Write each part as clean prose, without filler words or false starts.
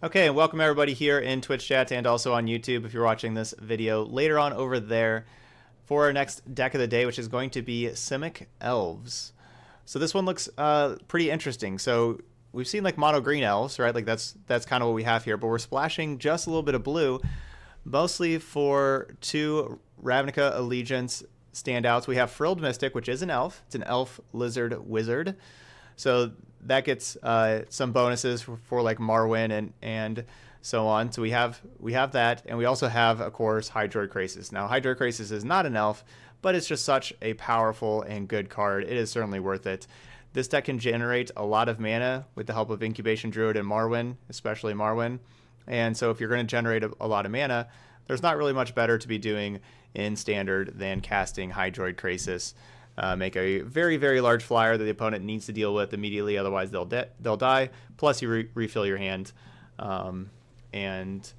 Okay, and welcome everybody here in Twitch chat and also on YouTube if you're watching this video later on over there for our next deck of the day, which is going to be Simic Elves. So this one looks pretty interesting. So we've seen like mono green elves, right? Like that's kind of what we have here, but we're splashing just a little bit of blue, mostly for two Ravnica Allegiance standouts. We have Frilled Mystic, which is an elf. It's an elf lizard wizard. So that gets some bonuses for like Marwyn and so on. So we have that, and we also have, of course, Hydroid Krasis. Now, Hydroid Krasis is not an elf, but it's just such a powerful and good card. It is certainly worth it. This deck can generate a lot of mana with the help of Incubation Druid and Marwyn, especially Marwyn. And so if you're going to generate a lot of mana, there's not really much better to be doing in Standard than casting Hydroid Krasis. Make a very, very large flyer that the opponent needs to deal with immediately, otherwise they'll die. Plus you refill your hand, and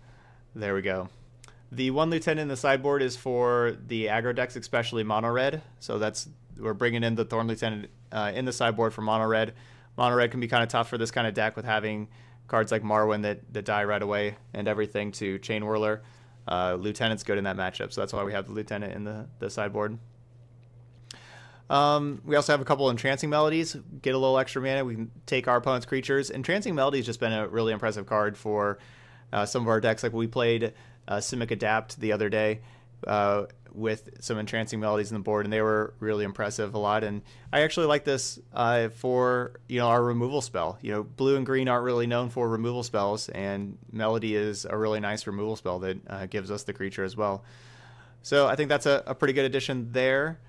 there we go. The one lieutenant in the sideboard is for the aggro decks, especially mono red. So we're bringing in the Thorn Lieutenant in the sideboard for mono red. Mono red can be kind of tough for this kind of deck with having cards like Marwyn that die right away and everything to Chain Whirler. Lieutenant's good in that matchup, so that's why we have the lieutenant in the sideboard. We also have a couple Entrancing Melodies. Get a little extra mana. We can take our opponent's creatures. Entrancing Melodies has been a really impressive card for some of our decks. Like we played Simic Adapt the other day with some Entrancing Melodies on the board, and they were really impressive a lot. And I actually like this for our removal spell. Blue and green aren't really known for removal spells, and Melody is a really nice removal spell that gives us the creature as well. So I think that's a pretty good addition there.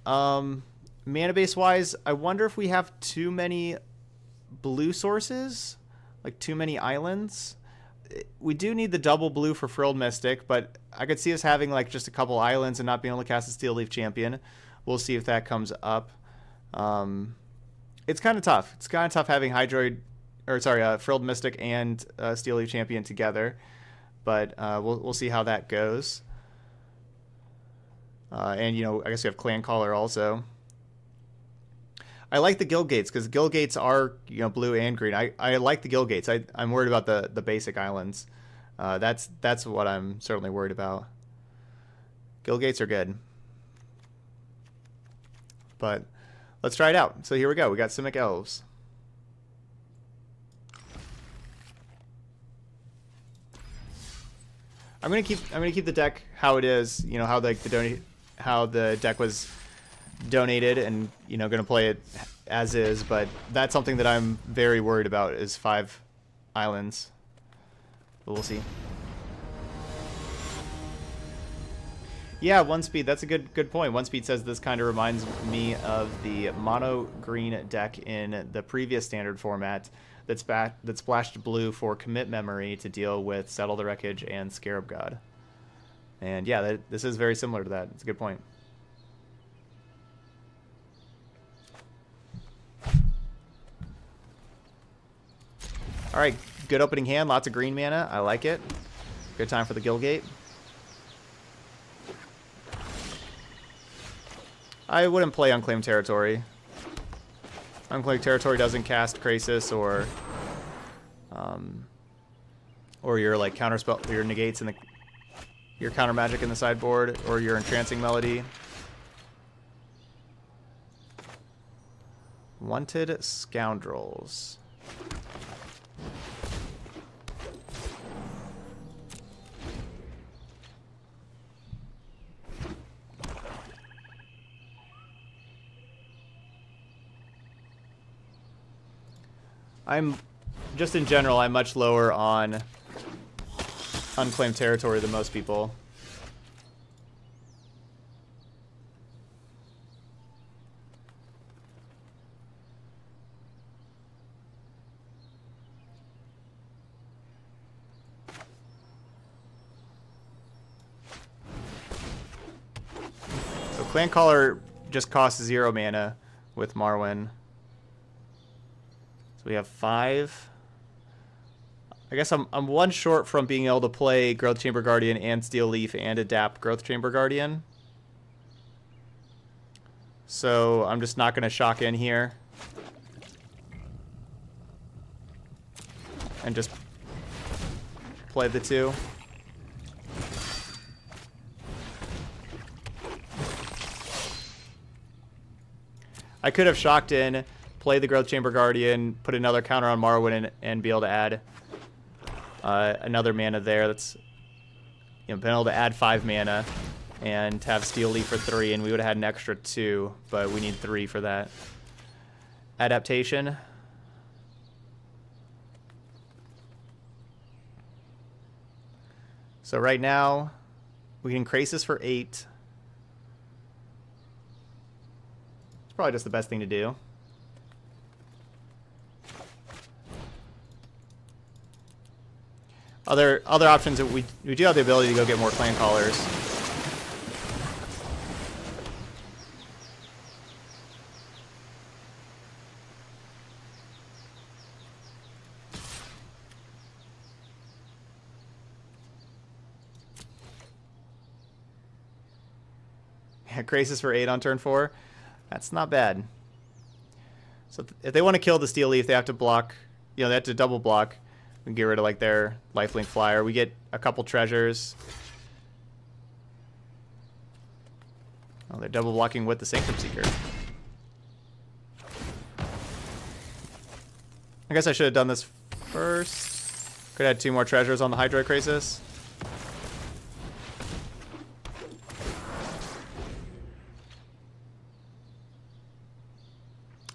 Mana base wise, I wonder if we have too many blue sources, like too many islands. We do need the double blue for Frilled Mystic, but I could see us having like just a couple islands and not being able to cast a Steel Leaf Champion. We'll see if that comes up. It's kind of tough. It's kind of tough having Frilled Mystic and Steel Leaf Champion together, but we'll see how that goes. And I guess we have Clan Caller also. I like the Guild Gates because Guild Gates are blue and green. I like the Guild Gates. I'm worried about the basic islands. That's what I'm certainly worried about. Guild Gates are good, but let's try it out. So here we go. We got Simic Elves. I'm gonna keep the deck how it is. How the deck was donated, and gonna play it as is, but that's something that I'm very worried about is 5 islands, but we'll see. Yeah, 1-speed, that's a good point. 1-speed says this kind of reminds me of the mono green deck in the previous Standard format that splashed blue for Commit Memory to deal with Settle the Wreckage and Scarab God. And yeah, this is very similar to that. It's a good point. All right, good opening hand. Lots of green mana. I like it. Good time for the Guildgate. I wouldn't play Unclaimed Territory. Unclaimed Territory doesn't cast Krasis or your like counterspell, your negates in your counter magic in the sideboard, or your Entrancing Melody. Wanted Scoundrels. Just in general, I'm much lower on Unclaimed Territory than most people. So Clan Caller just costs 0 mana with Marwyn. So we have 5. I guess I'm 1 short from being able to play Growth Chamber Guardian and Steel Leaf and adapt Growth Chamber Guardian. So I'm just not going to shock in here. And just play the 2. I could have shocked in, played the Growth Chamber Guardian, put another counter on Morrowind, and be able to add another mana there. That's, you know, been able to add 5 mana and have Steel Leaf for 3, and we would have had an extra 2, but we need 3 for that. Adaptation. So right now, we can Krasis for 8. It's probably just the best thing to do. Other options that we do have the ability to go get more clan callers. Yeah, Krasis for 8 on turn 4. That's not bad. So if they want to kill the Steel Leaf, they have to block. You know, they have to double block. We can get rid of like their lifelink flyer. We get a couple treasures. Oh, they're double blocking with the Sanctum Seeker. I guess I should have done this first. Could have had 2 more treasures on the Hydroid Krasis.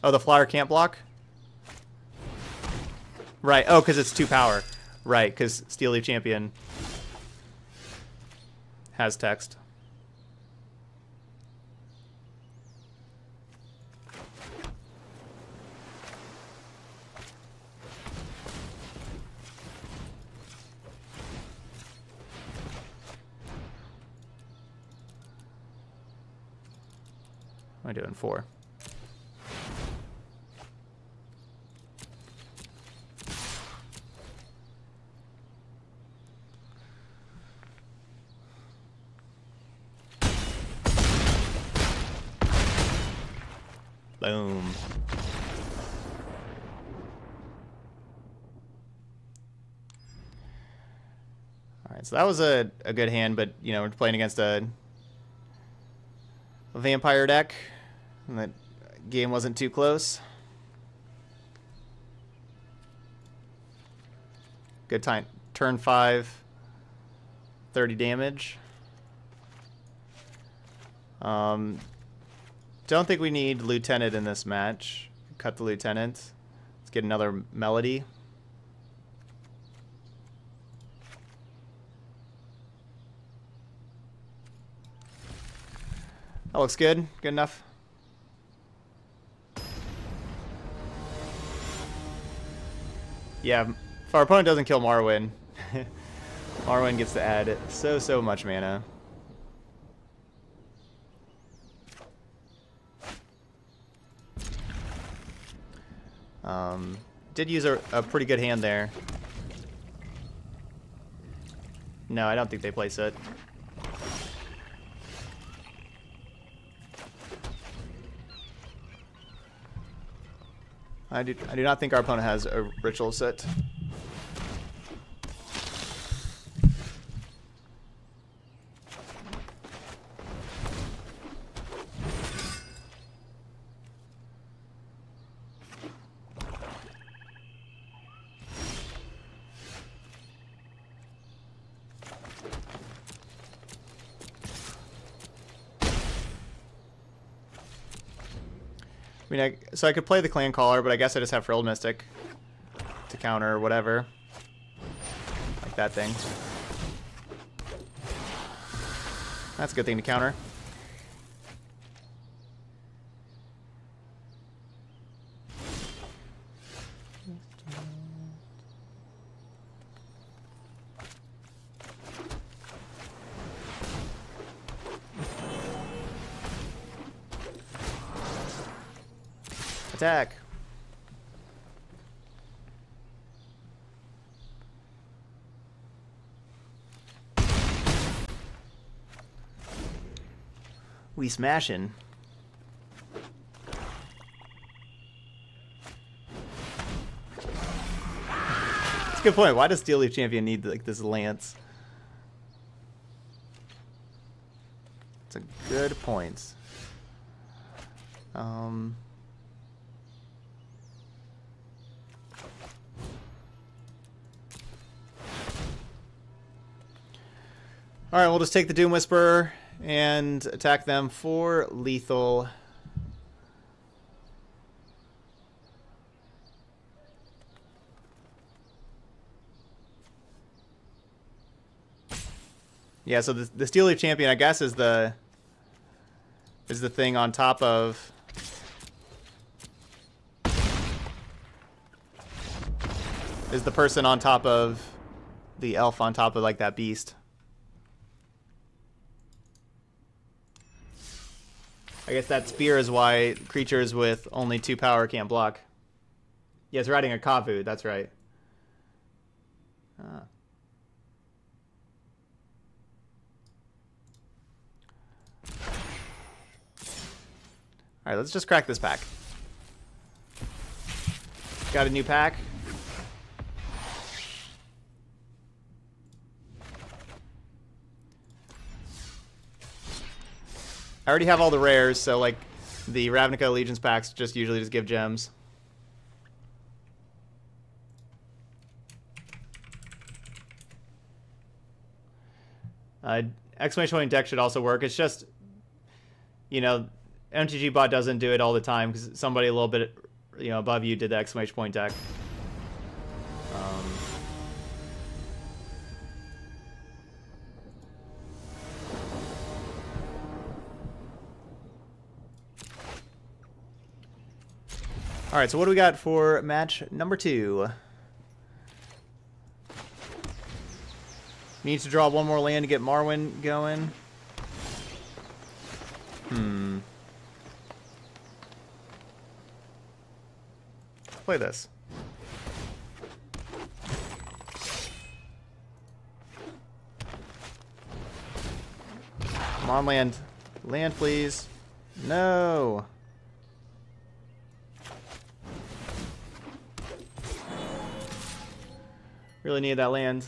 Oh, the flyer can't block? Right. Oh, because it's 2 power. Right, because Steel Leaf Champion has text. What am I doing? 4. Boom. Alright, so that was a good hand, but, you know, we're playing against a vampire deck, and that game wasn't too close. Good time. Turn 5, 30 damage. Don't think we need Lieutenant in this match. Cut the Lieutenant. Let's get another Melody. That looks good. Good enough. Yeah, if our opponent doesn't kill Morrowind, Morrowind gets to add so much mana. Did use a pretty good hand there. No, I don't think they place it. I do not think our opponent has a ritual set. I mean, so I could play the Clan Caller, but I guess I just have Frilled Mystic to counter or whatever. Like that thing. That's a good thing to counter. Attack. We smashing. It's good point. Why does Steel Leaf Champion need like this lance? It's a good point. Alright, we'll just take the Doom Whisperer and attack them for lethal. Yeah, so the Steel Leaf Champion, I guess, is the thing on top of... is the person on top of the elf on top of, like, that beast. I guess that spear is why creatures with only 2 power can't block. Yeah, it's riding a Kavu, that's right. Ah. Alright, let's just crack this pack. Got a new pack. I already have all the rares, so like the Ravnica Allegiance packs usually just give gems. Exclamation point deck should also work. It's just, you know, MTG bot doesn't do it all the time because somebody a little bit, you know, above you did the exclamation point deck. All right, so what do we got for match number 2? Needs to draw one more land to get Marwyn going. Play this. Come on, land. Land, please. No. Really need that land.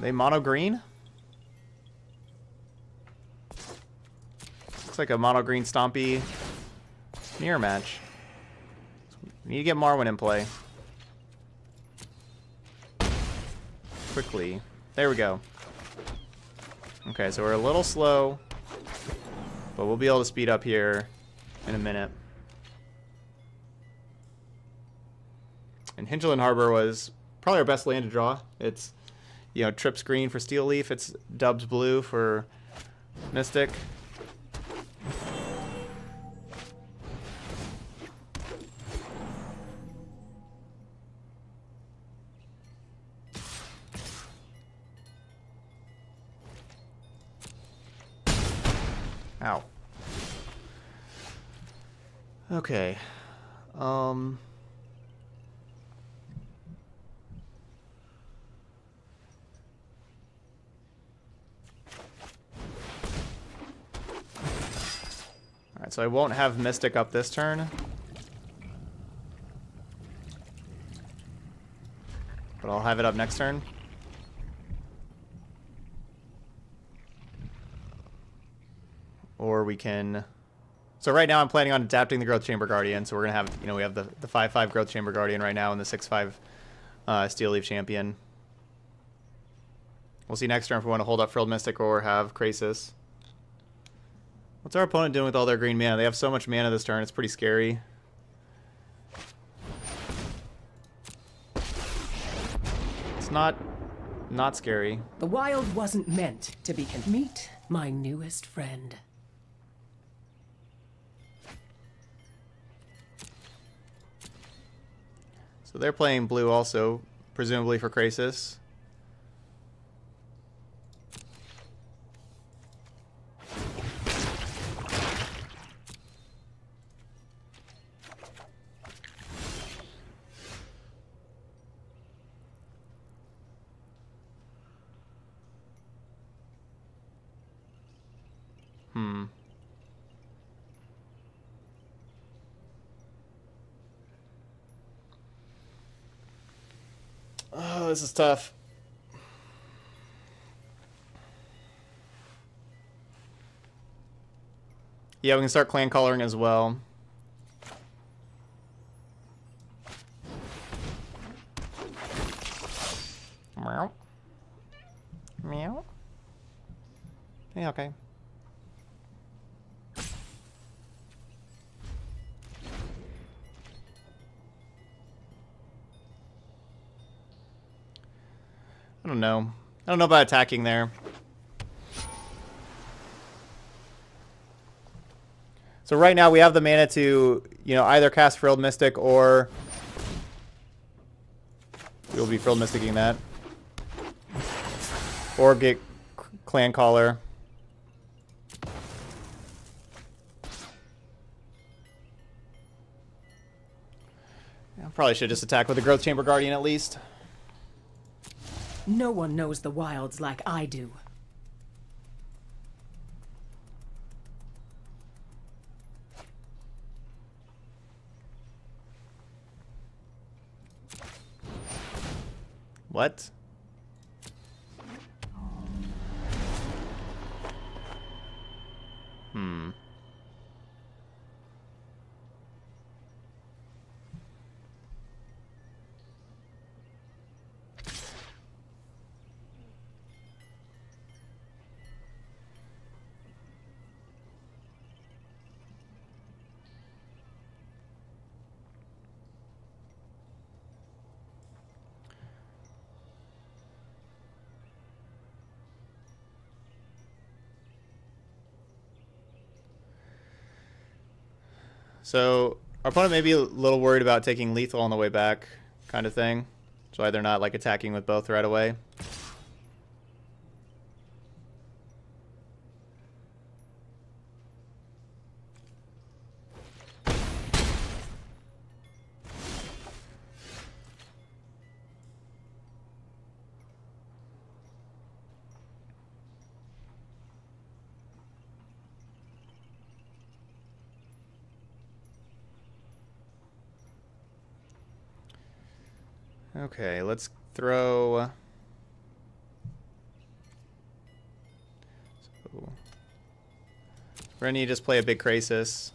They mono green? Looks like a mono green stompy mirror match. We need to get Marwyn in play. Quickly. There we go. Okay, so we're a little slow, but we'll be able to speed up here in a minute. And Hinterland Harbor was probably our best land to draw. It's, you know, trips green for Steel Leaf. It's dubs blue for Mystic. Ow. Okay. Alright, so I won't have Mystic up this turn. But I'll have it up next turn. Or we can... So right now I'm planning on adapting the Growth Chamber Guardian. So we're going to have, you know, we have the 5/5 Growth Chamber Guardian right now and the 6/5 Steel Leaf Champion. We'll see next turn if we want to hold up Frilled Mystic or have Krasis. What's our opponent doing with all their green mana? They have so much mana this turn, it's pretty scary. It's not scary. The wild wasn't meant to be meet my newest friend. So they're playing blue also, presumably for Krasis. this is tough. Yeah, we can start clan coloring as well. Meow. Meow. Yeah, okay. I don't know. I don't know about attacking there. So right now we have the mana to, you know, either cast Frilled Mystic or we'll be Frilled Mysticing that. Or get Clan Caller. I probably should just attack with the Growth Chamber Guardian at least. No one knows the wilds like I do. What? So our opponent may be a little worried about taking lethal on the way back, kind of thing. That's why they're not like attacking with both right away. Okay, let's throw... So, we're going to need to just play a big Krasis.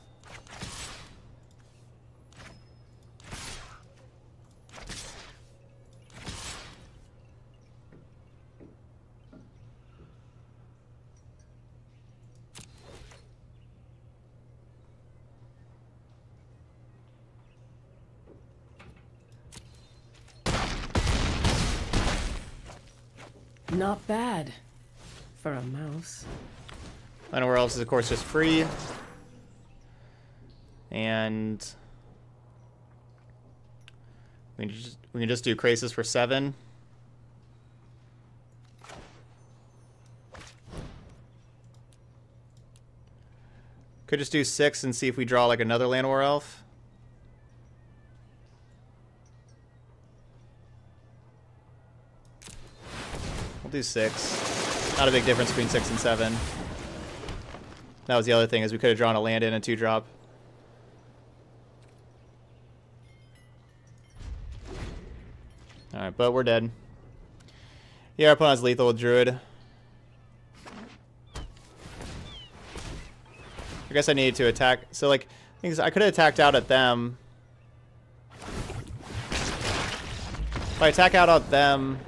Not bad for a mouse. Anywhere else is, of course, just free. And we can just do Krasis for 7. Could just do 6 and see if we draw like another Llanowar Elf. We'll do 6. Not a big difference between 6 and 7. That was the other thing, is we could have drawn a land in a 2-drop. Alright, but we're dead. Yeah, our opponent's lethal with Druid. I guess I needed to attack. So, like, things I could have attacked out at them. If I attack out at them,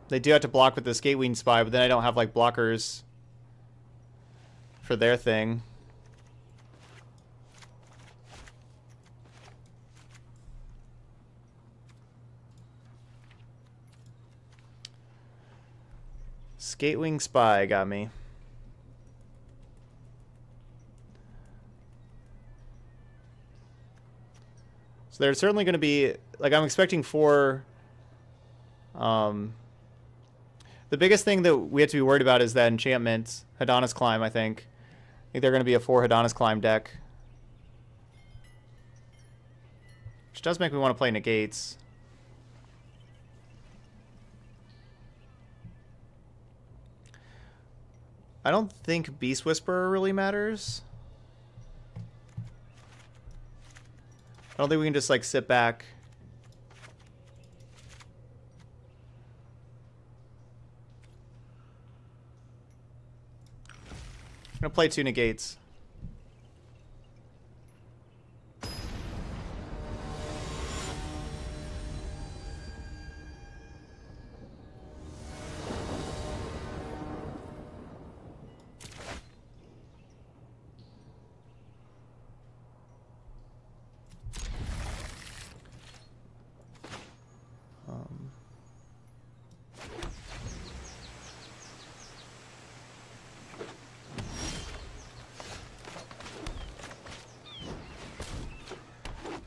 they do have to block with the Skatewing Spy, but then I don't have, like, blockers for their thing. Skatewing Spy got me. So there's certainly going to be, like, I'm expecting 4. The biggest thing that we have to be worried about is that enchantment, Hadana's Climb, I think. I think they're going to be a 4 Hadana's Climb deck. Which does make me want to play negates. I don't think Beast Whisperer really matters. I don't think we can just, like, sit back. gonna play 2 negates.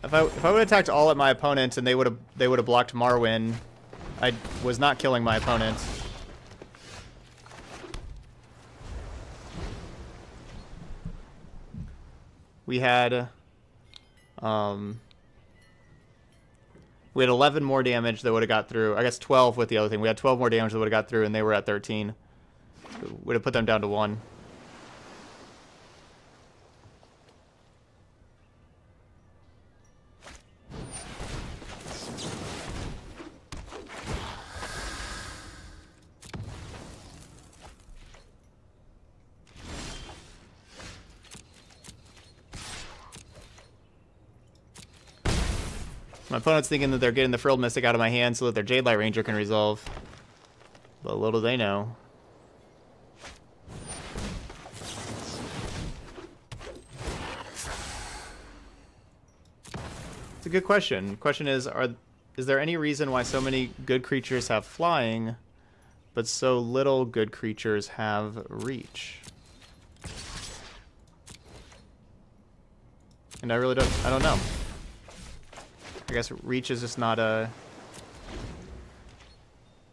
If I would have attacked all at my opponent and they would have blocked Marwyn, I was not killing my opponent. We had 11 more damage that would have got through. I guess 12 with the other thing. We had 12 more damage that would have got through, and they were at 13. Would have put them down to 1. My opponent's thinking that they're getting the Frilled Mystic out of my hand so that their Jade Light Ranger can resolve. But little they know. It's a good question. The question is there any reason why so many good creatures have flying, but so little good creatures have reach? And I don't know. I guess reach is just not a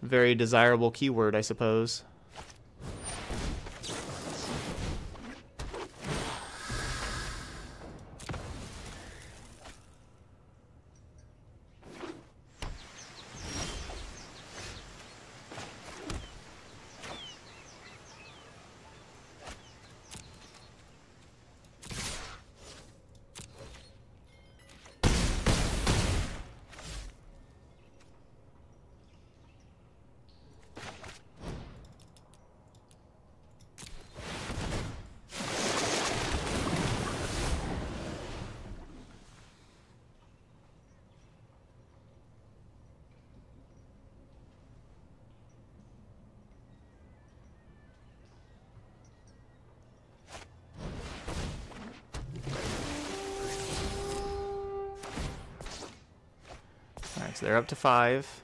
very desirable keyword, I suppose. So they're up to 5.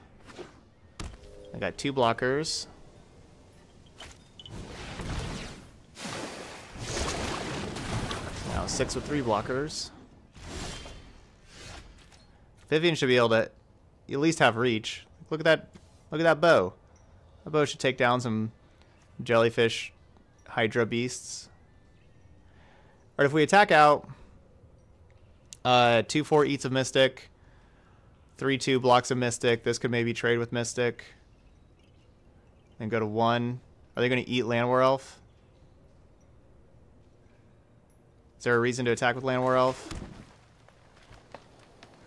I got 2 blockers. Now 6 with 3 blockers. Vivian should be able to at least have reach. Look at that! Look at that bow. That bow should take down some jellyfish Hydra beasts. Alright, if we attack out, 2/4 eats of Mystic. 3/2 blocks a Mystic. This could maybe trade with Mystic. And go to 1. Are they going to eat Landwar Elf? Is there a reason to attack with Landwar Elf?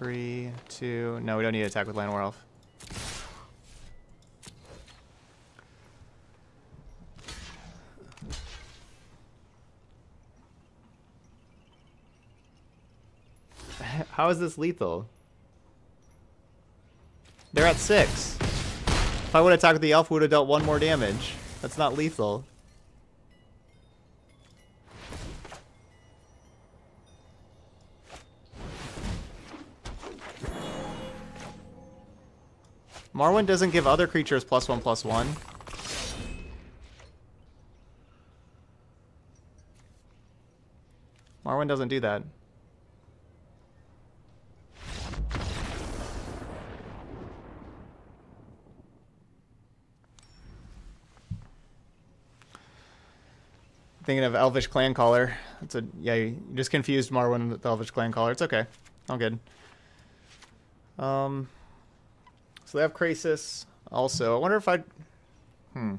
3, 2... No, we don't need to attack with Landwar Elf. How is this lethal? They're at 6. If I would have attacked with the elf, we would have dealt 1 more damage. That's not lethal. Marwyn doesn't give other creatures +1/+1. Marwyn doesn't do that. Thinking of Elvish Clan Caller. That's yeah, you just confused Marwyn with Elvish Clan Caller. It's okay. All good. So they have Krasis also. I wonder if I'd... No,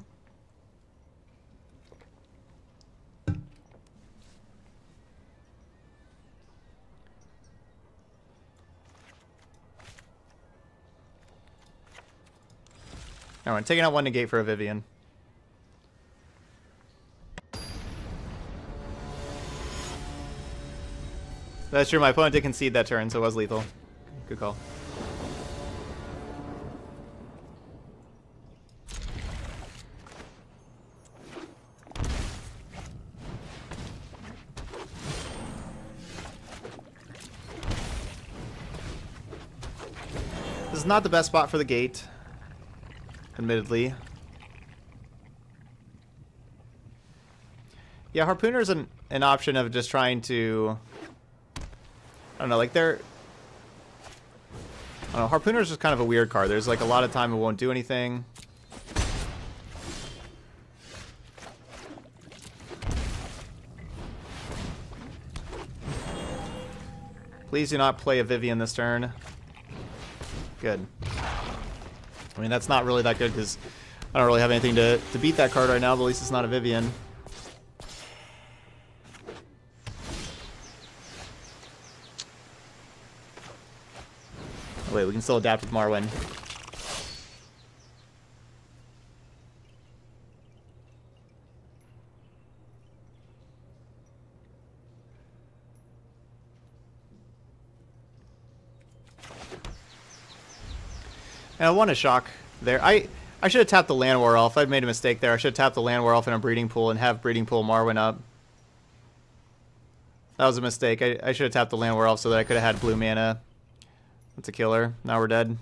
I'm taking out 1 negate for a Vivian. That's true. My opponent did concede that turn, so it was lethal. Good call. This is not the best spot for the gate, admittedly. Yeah, Harpooner's an option of just trying to... I don't know, like they're... I don't know, Harpooner's just kind of a weird card. There's like a lot of time it won't do anything. Please do not play a Vivian this turn. Good. I mean, that's not really that good because I don't really have anything to beat that card right now, but at least it's not a Vivian. Wait, we can still adapt with Marwyn. And I want to shock there. I should have tapped the Land War Elf. I'd made a mistake there. I should have tapped the Land War Elf in a Breeding Pool and have Breeding Pool Marwyn up. That was a mistake. I should have tapped the Land War Elf so that I could have had blue mana. That's a killer. Now we're dead.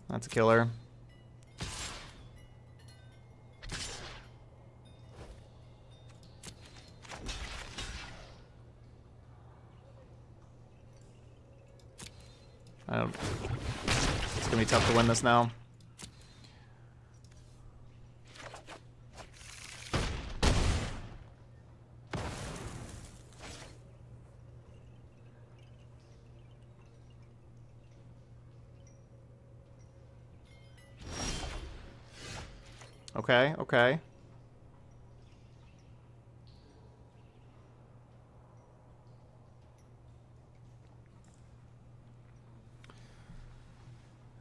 That's a killer. It's gonna be tough to win this now. Okay, okay.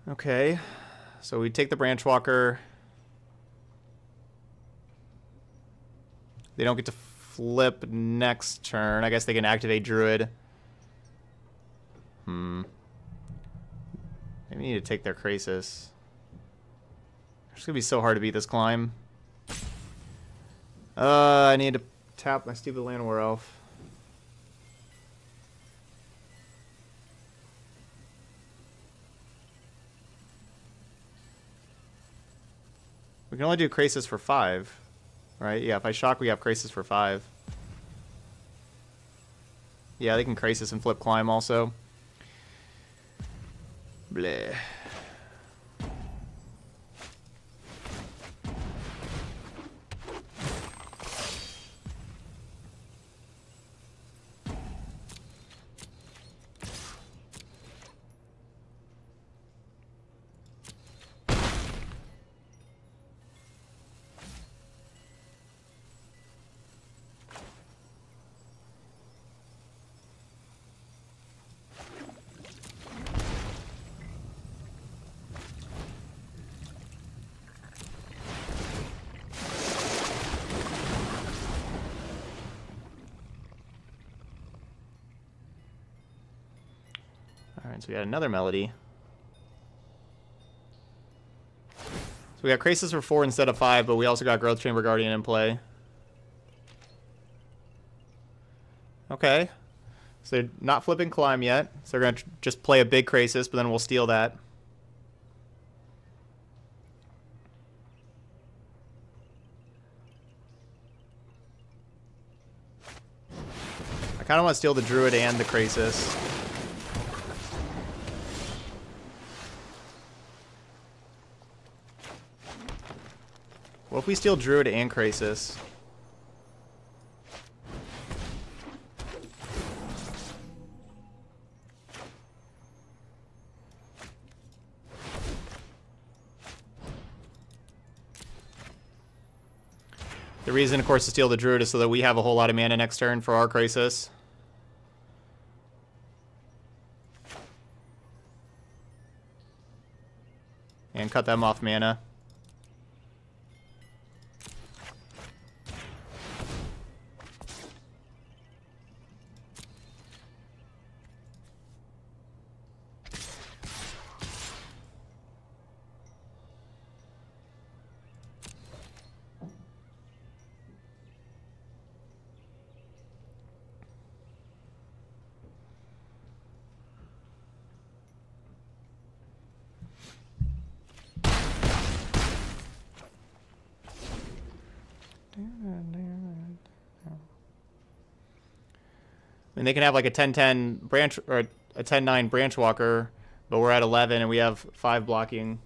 Okay, so we take the Branch Walker. They don't get to flip next turn. I guess they can activate Druid. Maybe need to take their Krasis. It's gonna be so hard to beat this climb. I need to tap my stupid Land War Elf. We can only do Krasis for 5, right? Yeah, if I shock, we have Krasis for 5. Yeah, they can Krasis and flip climb also. Bleh. Alright, so we got another Melody. So we got Krasis for 4 instead of 5, but we also got Growth Chamber Guardian in play. Okay. So they're not flipping Climb yet. So they're going to just play a big Krasis, but then we'll steal that. I kind of want to steal the Druid and the Krasis. What if we steal Druid and Krasis? The reason, of course, to steal the Druid is so that we have a whole lot of mana next turn for our Krasis. And cut them off mana. mean, they can have like a 10-10 branch or a 10-9 branch walker, but we're at 11 and we have 5 blocking.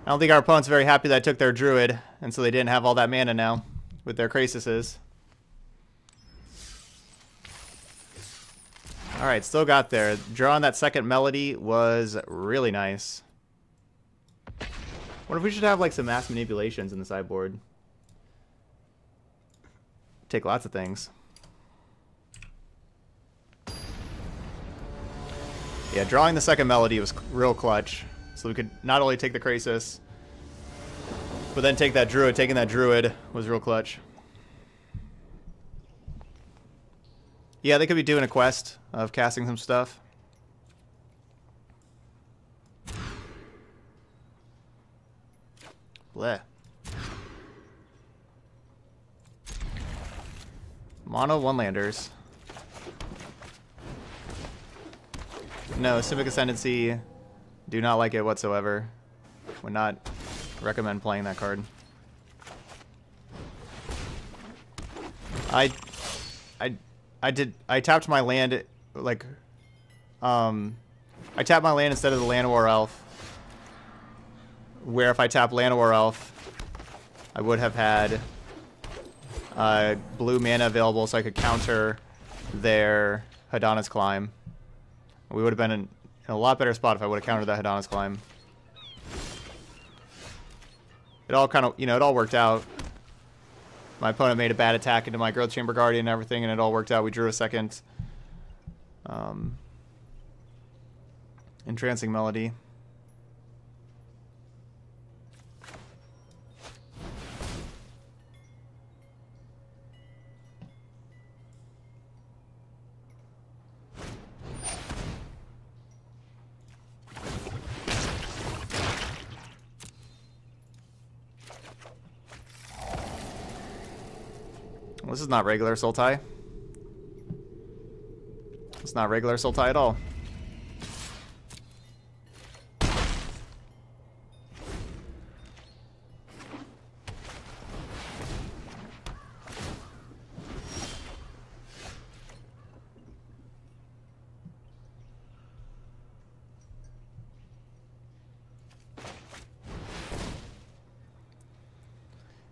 I don't think our opponent's very happy that I took their druid, and so they didn't have all that mana now with their Crasises. Alright, still got there. Drawing that second melody was really nice. What if we should have like some mass manipulations in the sideboard? Take lots of things. Yeah, drawing the second melody was real clutch. So we could not only take the Krasis, but then take that Druid. Taking that Druid was real clutch. Yeah, they could be doing a quest of casting some stuff. Bleh. Mono one-landers. No, Simic Ascendancy... Do not like it whatsoever. Would not recommend playing that card. I tapped my land like I tapped my land instead of the Llanowar Elf. Where if I tap Llanowar Elf, I would have had blue mana available so I could counter their Hadana's Climb. We would have been in a lot better spot if I would have countered that Hadana's Climb. It all kind of, you know, it all worked out. My opponent made a bad attack into my Growth Chamber Guardian and everything, and it all worked out. We drew a second Entrancing Melody. This is not regular Sultai. It's not regular Sultai at all.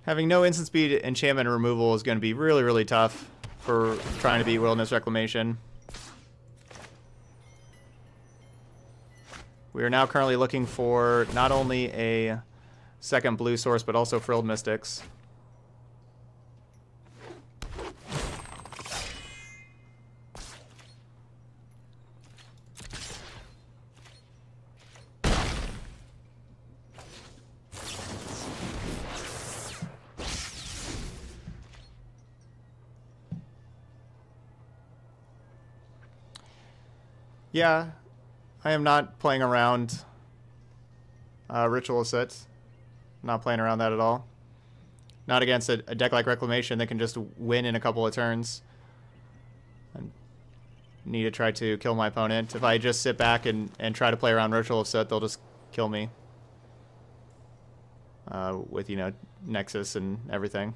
Having no instant speed enchantment removal is going to be really, really tough for trying to beat Wilderness Reclamation. We are now currently looking for not only a second blue source, but also Frilled Mystics. Yeah, I am not playing around Ritual Sits. Not playing around that at all. Not against a deck like Reclamation that can just win in a couple of turns. I need to try to kill my opponent. If I just sit back and try to play around Ritual Sit, they'll just kill me. With, you know, Nexus and everything.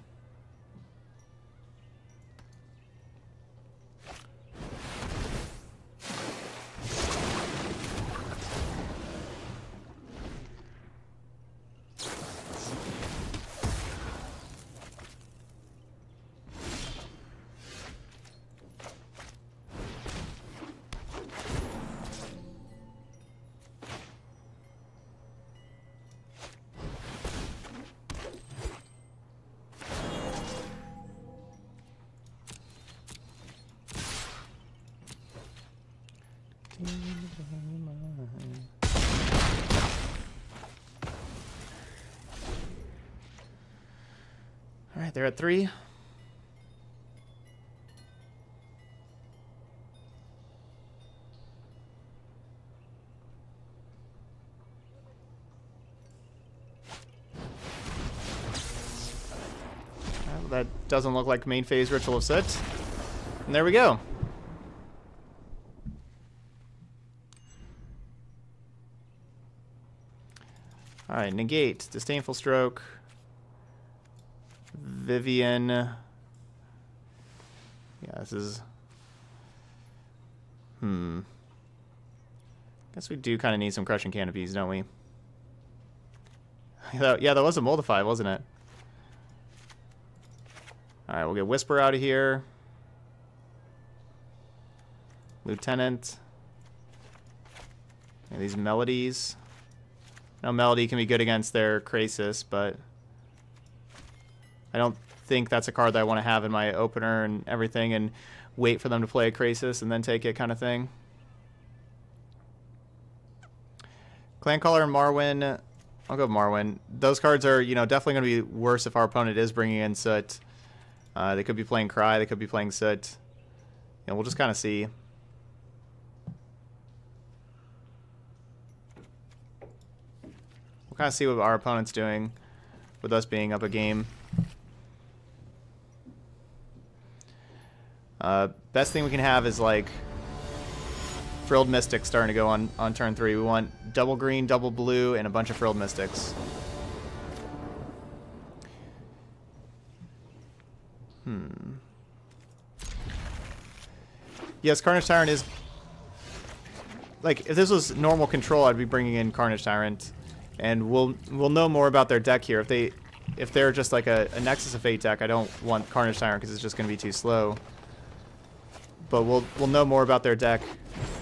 All right, they're at 3. that doesn't look like main phase Ritual of Soot. And there we go. Alright, negate, disdainful stroke, Vivian. Yeah, this is... Guess we do kind of need some crushing canopies, don't we? Yeah, that was a Moldify, wasn't it? Alright, we'll get Whisper out of here. Lieutenant. And these Melodies. Now, Melody can be good against their Krasis, but I don't think that's a card that I want to have in my opener and everything and wait for them to play a Krasis and then take it kind of thing. Clancaller and Marwyn. I'll go Marwyn. Those cards are, you know, definitely going to be worse if our opponent is bringing in Soot. They could be playing Cry. They could be playing Soot. You know, we'll just kind of see. We'll kind of see what our opponent's doing with us being up a game. Best thing we can have is like Frilled Mystics starting to go on turn 3. We want double green, double blue, and a bunch of Frilled Mystics. Yes, Carnage Tyrant is... Like, if this was normal control, I'd be bringing in Carnage Tyrant. And we'll know more about their deck here. If they're just like a Nexus of Fate deck, I don't want Carnage Tyrant because it's just going to be too slow. But we'll know more about their deck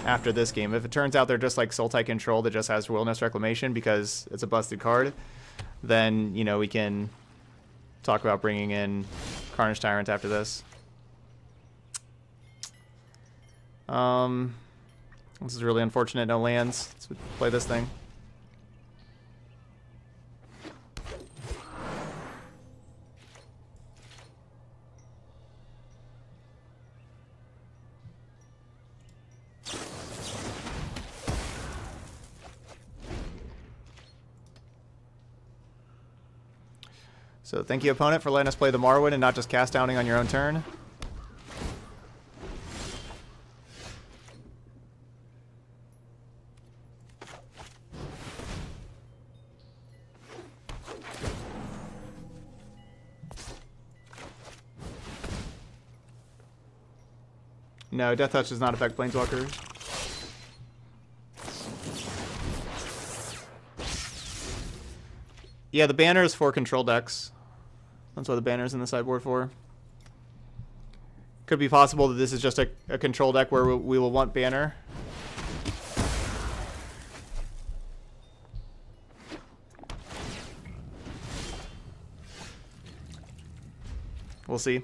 after this game. If it turns out they're just like Sultai Control that just has Wilderness Reclamation because it's a busted card, then, you know, we can talk about bringing in Carnage Tyrant after this. This is really unfortunate. No lands. Let's play this thing. So thank you, opponent, for letting us play the Marwyn and not just cast downing on your own turn. No, Death Touch does not affect Planeswalker. Yeah, the banner is for control decks. That's what the banner's in the sideboard for. Could be possible that this is just a control deck where we will want banner. We'll see.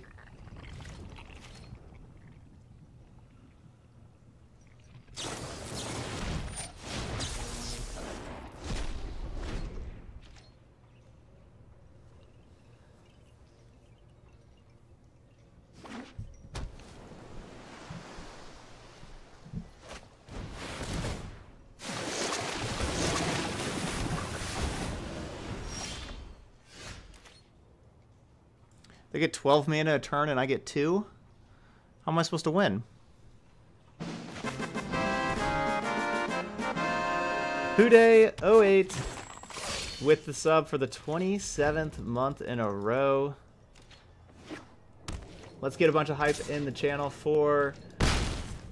They get 12 mana a turn and I get 2? How am I supposed to win? Huday08 with the sub for the 27th month in a row. Let's get a bunch of hype in the channel for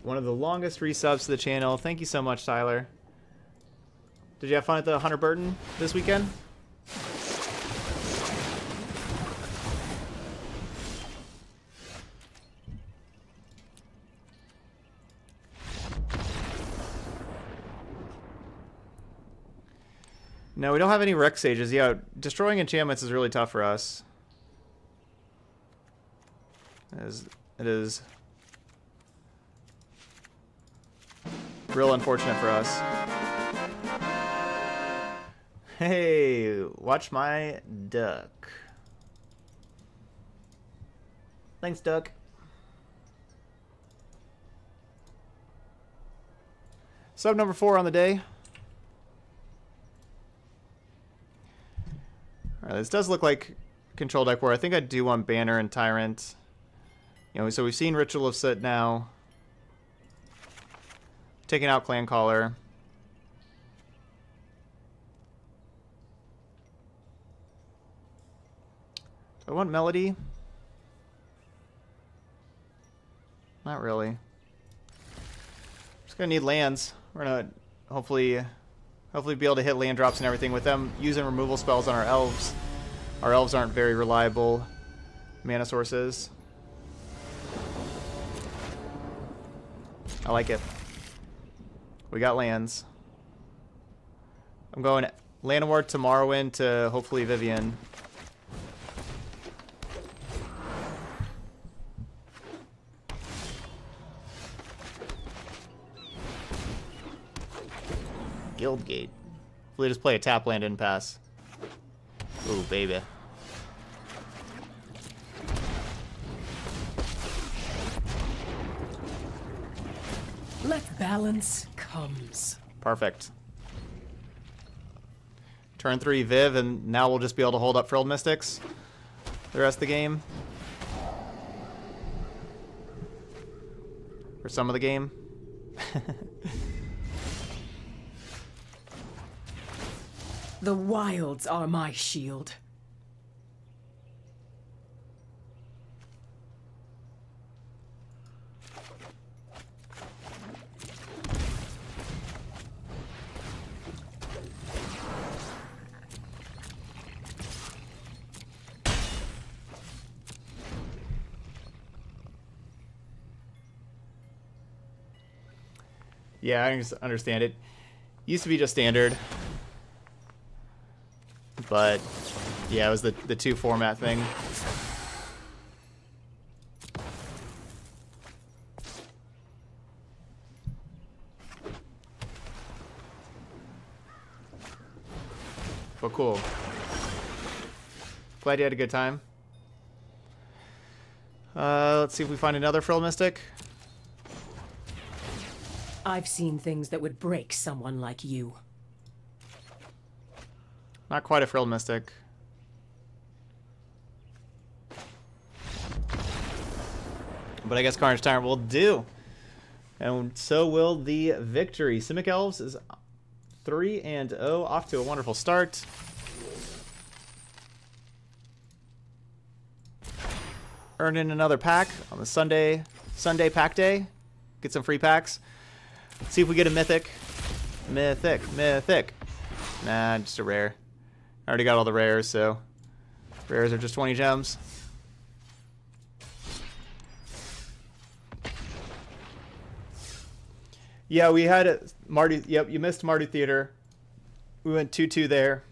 one of the longest resubs to the channel. Thank you so much, Tyler. Did you have fun at the Hunter Burton this weekend? No, we don't have any Rex Sages. Yeah, destroying enchantments is really tough for us. It is real unfortunate for us. Hey, watch my duck. Thanks, duck. Sub number 4 on the day. Alright, this does look like control deck where I think I do want Banner and Tyrant. You know, so we've seen Ritual of Soot now. Taking out Clan Caller. Do I want Melody? Not really. Just gonna need lands. We're gonna hopefully be able to hit land drops and everything with them using removal spells on our elves. Our elves aren't very reliable mana sources. I like it. We got lands. I'm going Llanowar to Morrowind to hopefully Vivian. Guildgate. Hopefully just play a tap land and pass. Ooh, baby. Let balance comes. Perfect. Turn 3 Viv, and now we'll just be able to hold up Frilled Mystics the rest of the game. For some of the game. The wilds are my shield. Yeah, I understand it. Used to be just standard. But yeah, it was the 2 format thing. But cool. Glad you had a good time. Let's see if we find another Frill Mystic. I've seen things that would break someone like you. Not quite a Frill Mystic. But I guess Carnage Tyrant will do. And so will the victory. Simic Elves is 3-0, off to a wonderful start. Earn in another pack on the Sunday pack day. Get some free packs. See if we get a mythic. Mythic. Nah, just a rare. I already got all the rares, so rares are just 20 gems. Yeah, we had Mardu. Yep, you missed Mardu Theater. We went 2-2 there,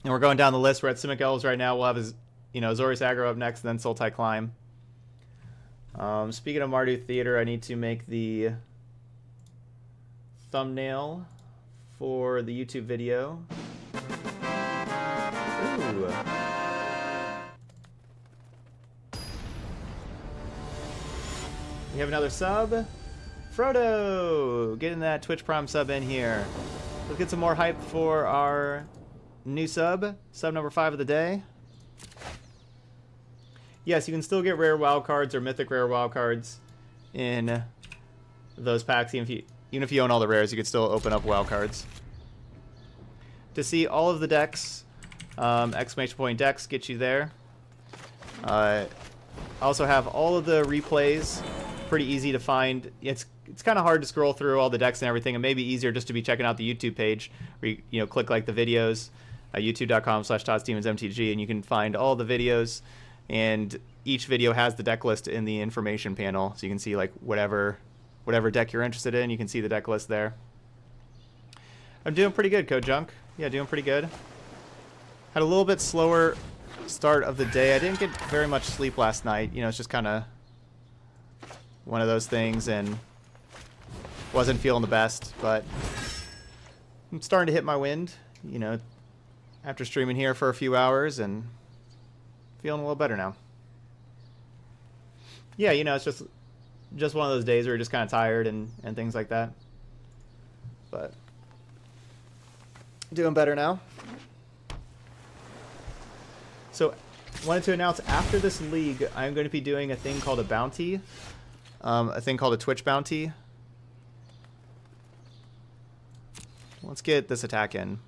and we're going down the list. We're at Simic Elves right now. We'll have his, Azorius Aggro up next, and then Sultai Climb. Speaking of Mardu Theater, I need to make the thumbnail for the YouTube video. Ooh. We have another sub. Frodo! Getting that Twitch Prime sub in here. Let's get some more hype for our new sub. Sub number 5 of the day. Yes, you can still get rare wildcards or mythic rare wildcards in those packs. Even if you own all the rares, you could still open up wildcards. To see all of the decks, exclamation point decks get you there. I also have all of the replays. Pretty easy to find. It's kind of hard to scroll through all the decks and everything. It may be easier just to be checking out the YouTube page, where you click like the videos, youtube.com/ToddStevensMTG, and you can find all the videos. And each video has the deck list in the information panel, so you can see like whatever deck you're interested in. You can see the deck list there. I'm doing pretty good, Code Junk. Yeah, doing pretty good. Had a little bit slower start of the day. I didn't get very much sleep last night. It's just kind of one of those things, and wasn't feeling the best, but I'm starting to hit my wind, after streaming here for a few hours, and feeling a little better now. Yeah, it's just one of those days where you're just kind of tired and things like that. But doing better now. So, wanted to announce after this league, I'm going to be doing a thing called a bounty. A thing called a Twitch bounty. Let's get this attack in.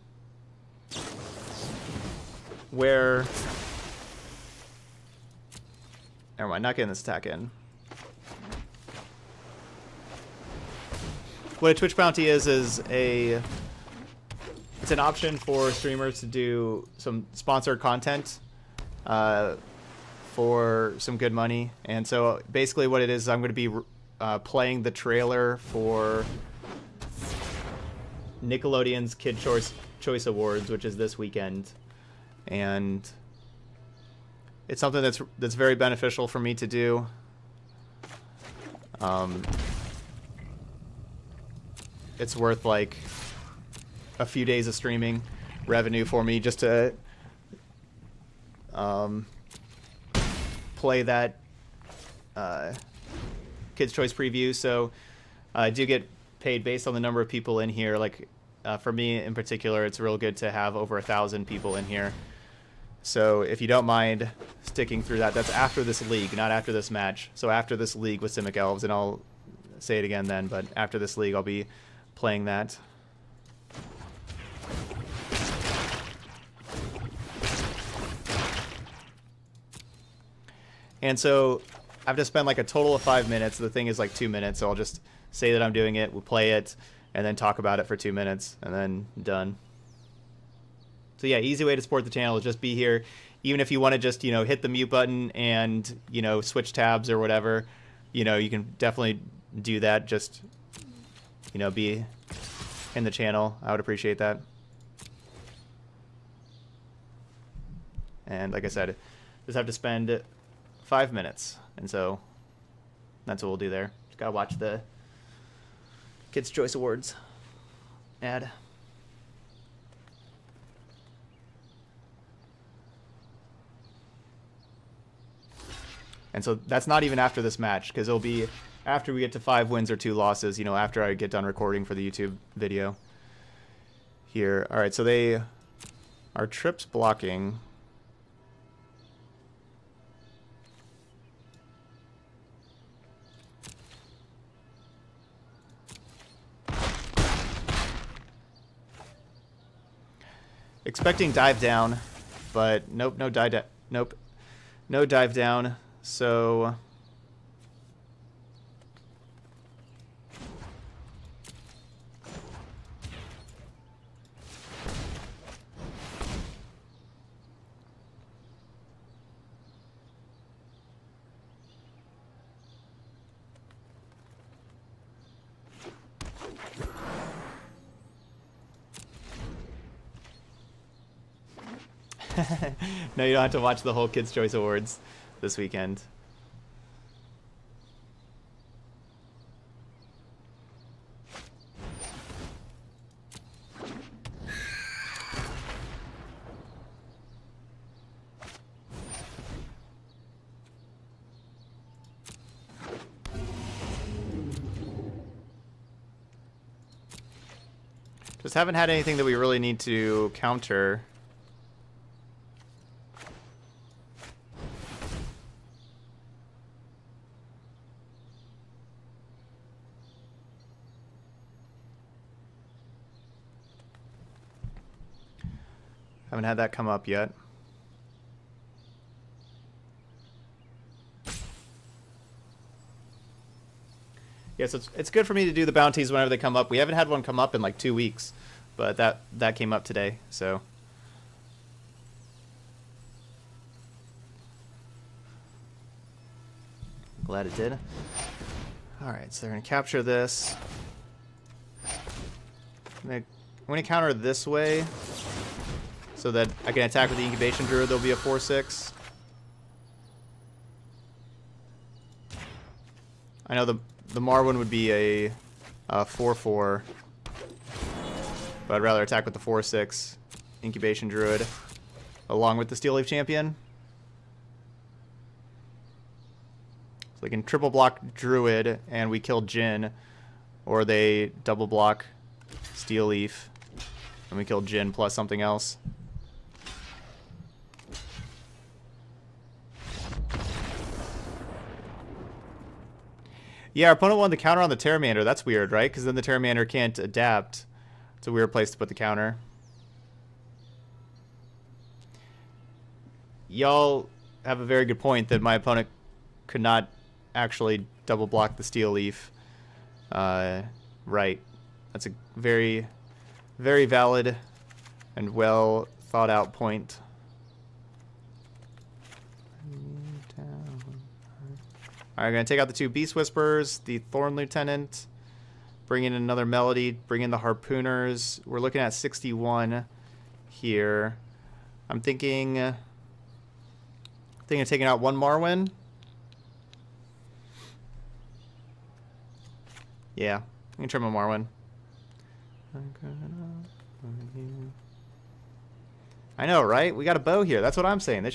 Where... Never mind, not getting this attack in. What a Twitch bounty is a... It's an option for streamers to do some sponsored content for some good money. And so basically what it is I'm going to be playing the trailer for Nickelodeon's Kid Choice Awards, which is this weekend. And it's something that's very beneficial for me to do. It's worth like a few days of streaming revenue for me just to play that Kids Choice preview. So I do get paid based on the number of people in here. Like for me in particular, it's real good to have over 1,000 people in here. So if you don't mind sticking through that, that's after this league, not after this match. So after this league with Simic Elves, and I'll say it again then, but after this league I'll be playing that. And so I have to spend like a total of 5 minutes. The thing is like 2 minutes, so I'll just say that I'm doing it, we'll play it, and then talk about it for 2 minutes, and then done. So yeah, easy way to support the channel is just be here. Even if you want to just, you know, hit the mute button and, you know, switch tabs or whatever, you know, you can definitely do that. Just, you know, be in the channel. I would appreciate that. And like I said, just have to spend 5 minutes. And so that's what we'll do there. Just gotta watch the Kids' Choice Awards ad. And so that's not even after this match, because it'll be after we get to 5 wins or 2 losses, you know, after I get done recording for the YouTube video here. All right, so they are trips blocking. Expecting dive down, but nope, no dive down. Nope, no dive down. So no, you don't have to watch the whole Kids' Choice Awards this weekend. Just haven't had anything that we really need to counter. Haven't had that come up yet. Yeah, so it's good for me to do the bounties whenever they come up. We haven't had one come up in like 2 weeks, but that came up today, so. Glad it did. Alright, so they're going to capture this. I'm going to counter this way, so that I can attack with the Incubation Druid. There'll be a 4/6. I know the Marwyn would be a 4/4, but I'd rather attack with the 4/6 Incubation Druid along with the Steel Leaf Champion. So they can triple block Druid and we kill Jin, or they double block Steel Leaf and we kill Jin plus something else. Yeah, our opponent wanted the counter on the Pteramander. That's weird, right? Because then the Pteramander can't adapt. It's a weird place to put the counter. Y'all have a very good point that my opponent could not actually double block the Steel Leaf. Right. That's a very, very valid and well thought out point. Alright, going to take out the 2 Beast Whisperers, the Thorn Lieutenant, bring in another Melody, bring in the Harpooners. We're looking at 61 here. I'm thinking of taking out 1 Marwyn. Yeah, I'm going to trim a Marwyn. I know, right? We got a bow here. That's what I'm saying. This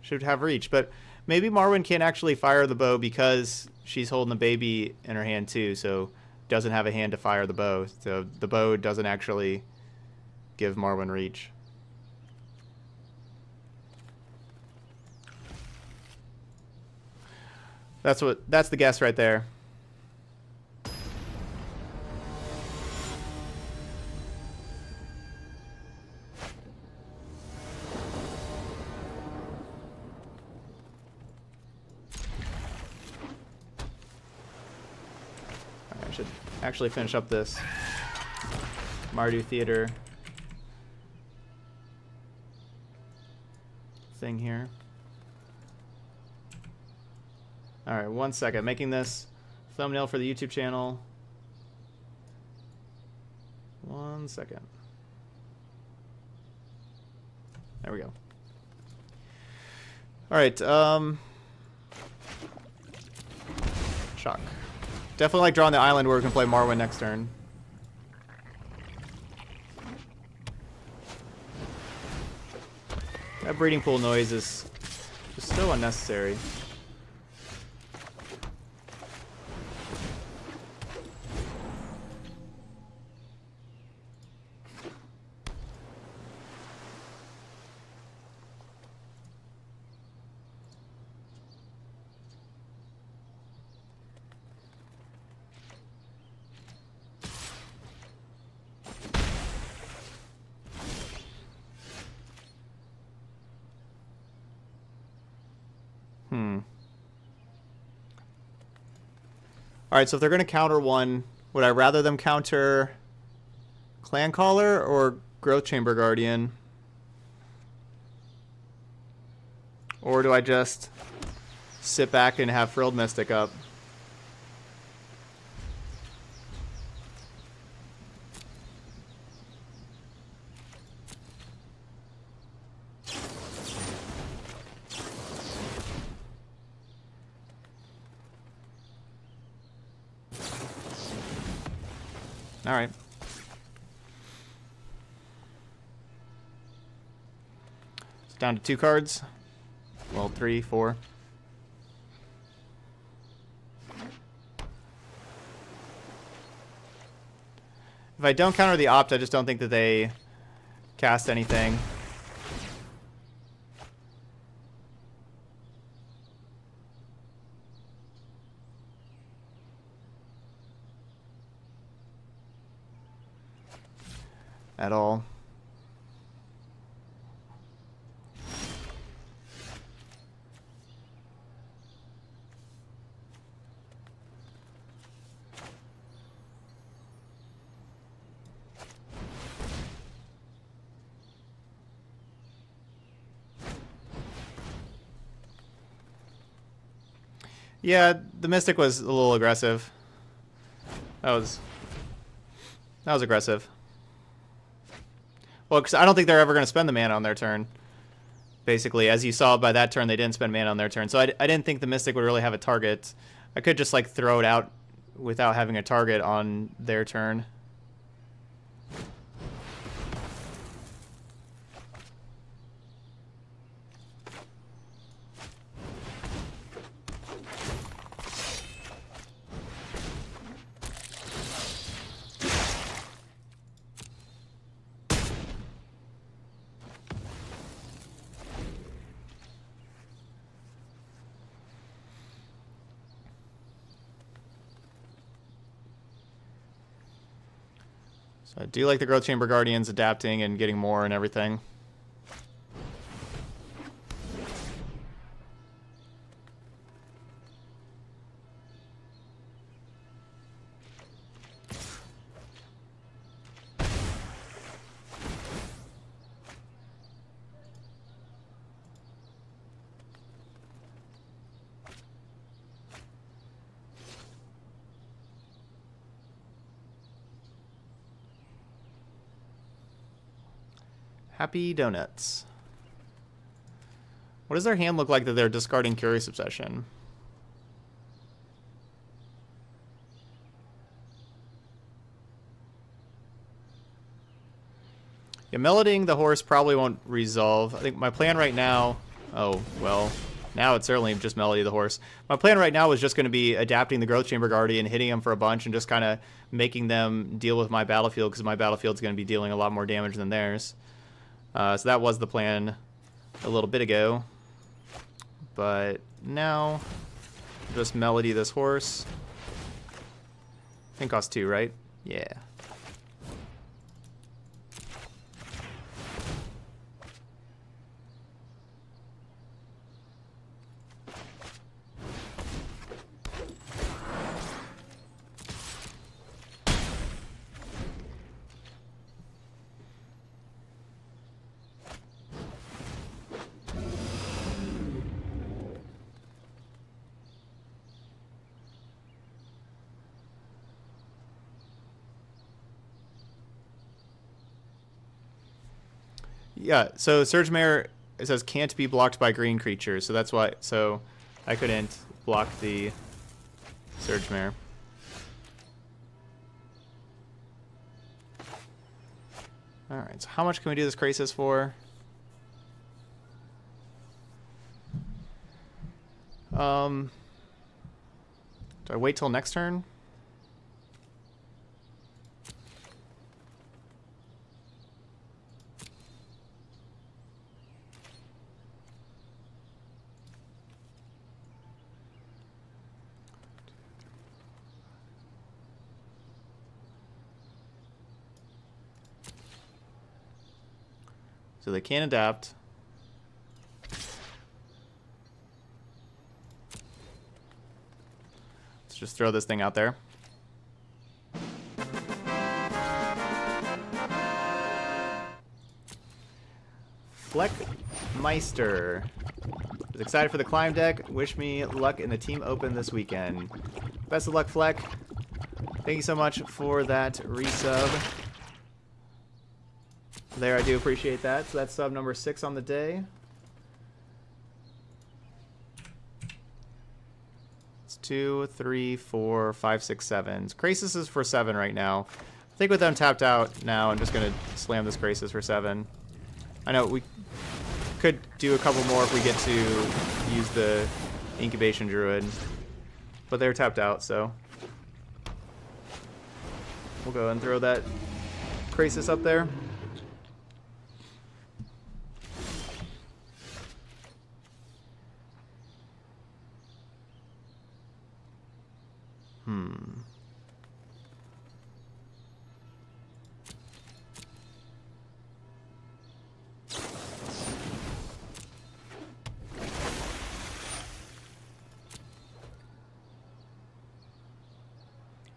should have reach, but maybe Marwyn can't actually fire the bow because she's holding the baby in her hand too, so doesn't have a hand to fire the bow. So the bow doesn't actually give Marwyn reach. That's the guess right there. I should actually finish up this Mardu Theater thing here. Alright, 1 second. Making this thumbnail for the YouTube channel. 1 second. There we go. Alright, shock. Definitely like drawing the island where we can play Marwyn next turn. That breeding pool noise is just so unnecessary. Alright, so if they're going to counter one, would I rather them counter Clan Caller or Growth Chamber Guardian? Or do I just sit back and have Frilled Mystic up? Alright. It's down to 2 cards. Well, 3, 4. If I don't counter the Opt, I just don't think that they cast anything. At all. Yeah, the Mystic was a little aggressive. That was aggressive. Well, because I don't think they're ever going to spend the mana on their turn. Basically, as you saw by that turn, they didn't spend mana on their turn. So I didn't think the Mystic would really have a target. I could just like throw it out without having a target on their turn. So I do like the Growth Chamber Guardians adapting and getting more and everything. Happy Donuts. What does their hand look like that they're discarding Curious Obsession? Yeah, melodying the horse probably won't resolve. I think my plan right now... Oh, well, now it's certainly just melody the horse. My plan right now was just going to be adapting the Growth Chamber Guardian, hitting them for a bunch, and just kind of making them deal with my battlefield, because my battlefield's going to be dealing a lot more damage than theirs. So that was the plan a little bit ago. But now, just melody this horse. I think costs 2, right? Yeah. Yeah, so Surge Mare, it says can't be blocked by green creatures, so that's why, so I couldn't block the Surge Mare. Alright, so how much can we do this Crisis for? Do I wait till next turn? So they can adapt. Let's just throw this thing out there. Fleckmeister is excited for the climb deck. Wish me luck in the team open this weekend. Best of luck, Fleck. Thank you so much for that resub. There, I do appreciate that. So that's sub number 6 on the day. It's 2, 3, 4, 5, 6, 7. Crisis is for 7 right now. I think with them tapped out now, I'm just going to slam this Crisis for 7. I know we could do a couple more if we get to use the Incubation Druid. But they're tapped out, so we'll go and throw that Crisis up there.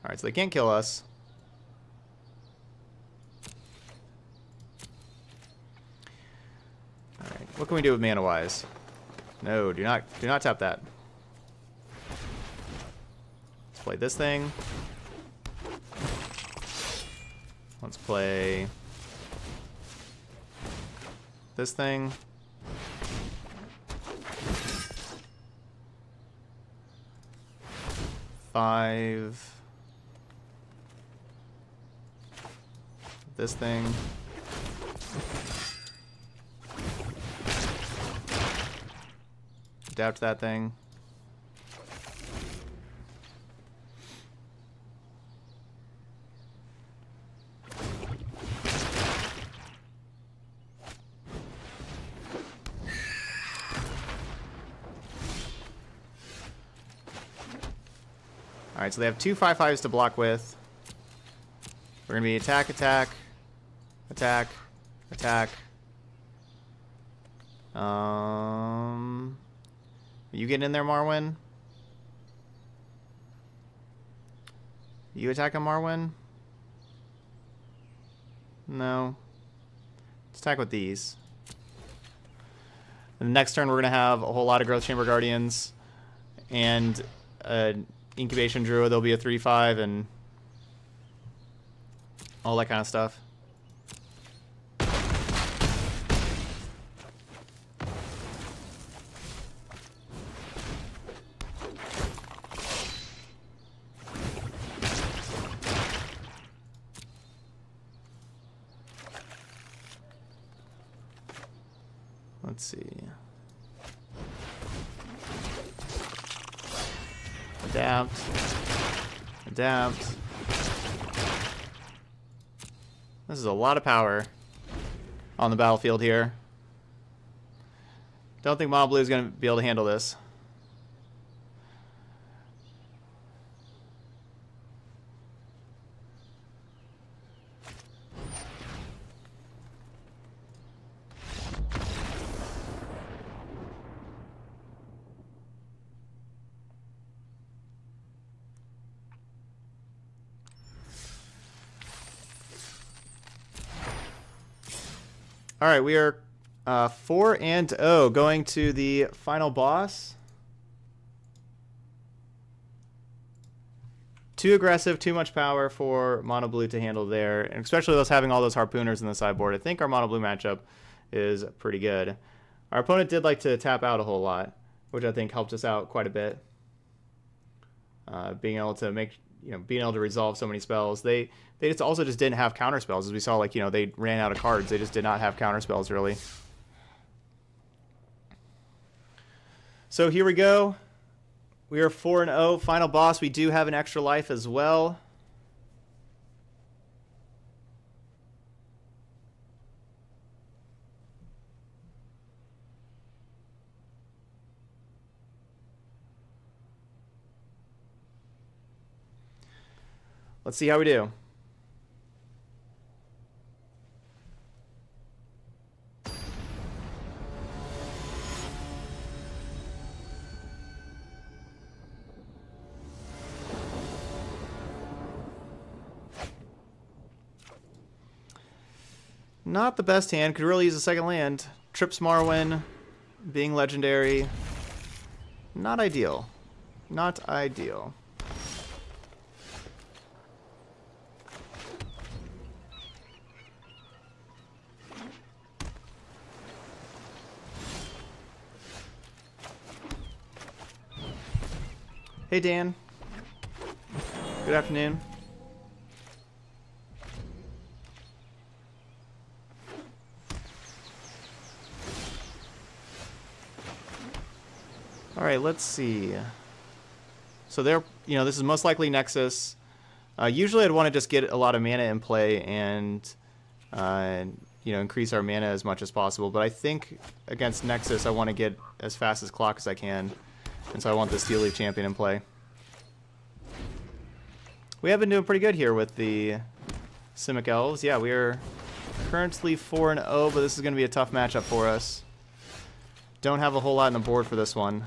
Alright, so they can't kill us. Alright, what can we do with mana-wise? No, do not tap that. Let's play this thing. Let's play this thing. Five. This thing. Adapt that thing. Alright, so they have 2 5/5s to block with. We're gonna be attack, attack, attack, attack. Are you getting in there, Marwyn? You attacking Marwyn? No. Let's attack with these. And the next turn, we're going to have a whole lot of Growth Chamber Guardians and an Incubation Druid. There'll be a 3/5 and all that kind of stuff. Let's see. Adapt. Adapt. This is a lot of power on the battlefield here. Don't think Mono Blue is going to be able to handle this. All right, we are 4-0 going to the final boss. Too aggressive, too much power for Mono Blue to handle there, and especially us having all those harpooners in the sideboard. I think our Mono Blue matchup is pretty good. Our opponent did like to tap out a whole lot, which I think helped us out quite a bit. Being able to make, being able to resolve so many spells. They also just didn't have counter spells, as we saw. Like, they ran out of cards. They just did not have counter spells really. So here we go. We are 4-0. Final boss. We do have an extra life as well. Let's see how we do. Not the best hand. Could really use a second land. Trips Marwyn, being legendary. Not ideal. Not ideal. Hey, Dan. Good afternoon. All right, let's see. So there, this is most likely Nexus. Usually I'd want to just get a lot of mana in play and, increase our mana as much as possible. But I think against Nexus, I want to get as fast as clock as I can. And so I want the Steel Leaf Champion in play. We have been doing pretty good here with the Simic Elves. Yeah, we are currently 4-0, but this is going to be a tough matchup for us. Don't have a whole lot on the board for this one.